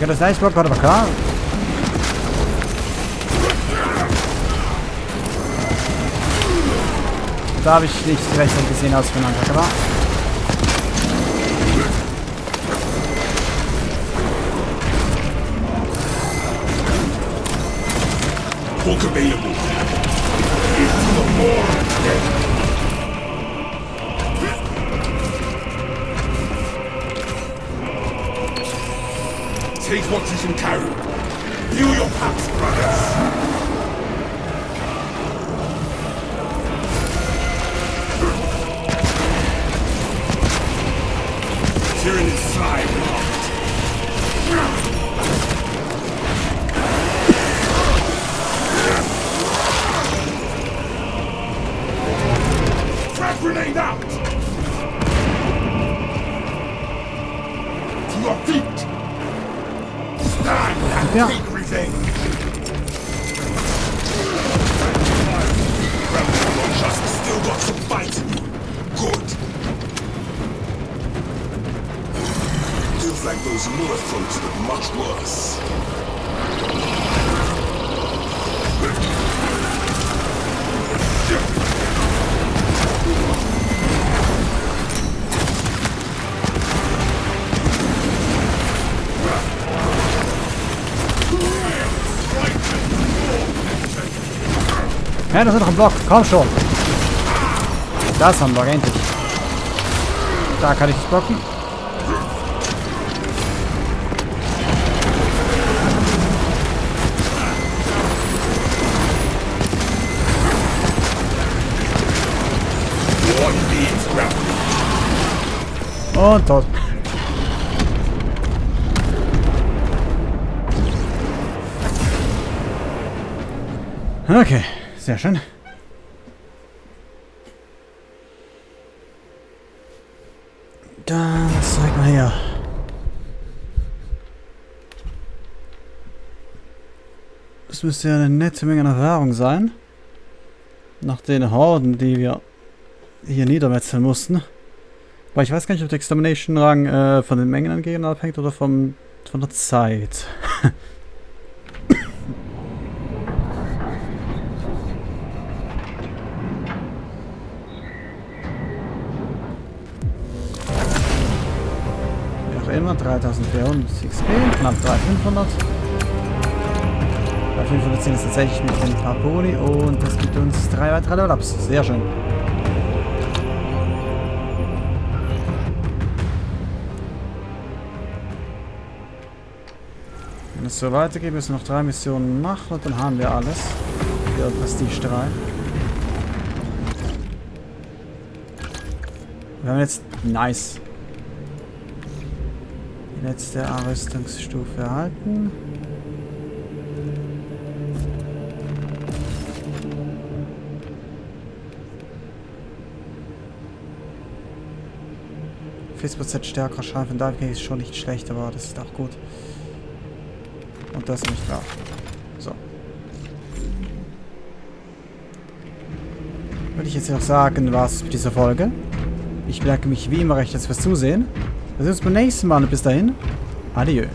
Okay, das Eisblock war aber klar. Da habe ich nicht rechtzeitig gesehen, als ich von Anfang war. Book available. Into the more. Take what you can carry. Heal your packs, brothers. Tyranny slide locked. Frag grenade out! To your feet! Stand and take revenge! Rebel just still got some fight in you. Good. Feels like those Moore folks look much worse. Ja, das ist noch ein Block. Komm schon. Da ist noch ein Block, endlich. Da kann ich das blocken. Und tot. Okay, sehr schön. Dann zeig mal her. Das müsste ja eine nette Menge an Erfahrung sein. Nach den Horden, die wir hier niedermetzeln mussten. Weil ich weiß gar nicht, ob der Extermination-Rang von den Mengen angehen abhängt oder von der Zeit. Wie auch immer, 3400 XP, knapp 3500. Bei 510 ist tatsächlich mit den paar Boni und das gibt uns 3 weitere Level-Ups. Sehr schön. Wenn es so weitergeht, müssen wir noch 3 Missionen machen und dann haben wir alles für Prestige 3. Wir haben jetzt nice die letzte Rüstungsstufe erhalten. %, stärkerer Schaden von Diving ist schon nicht schlecht, aber das ist auch gut. Und das nicht wahr. So. Würde ich jetzt noch sagen, war es mit dieser Folge. Ich bedanke mich wie immer recht herzlich fürs Zusehen. Wir sehen uns beim nächsten Mal und bis dahin. Adieu.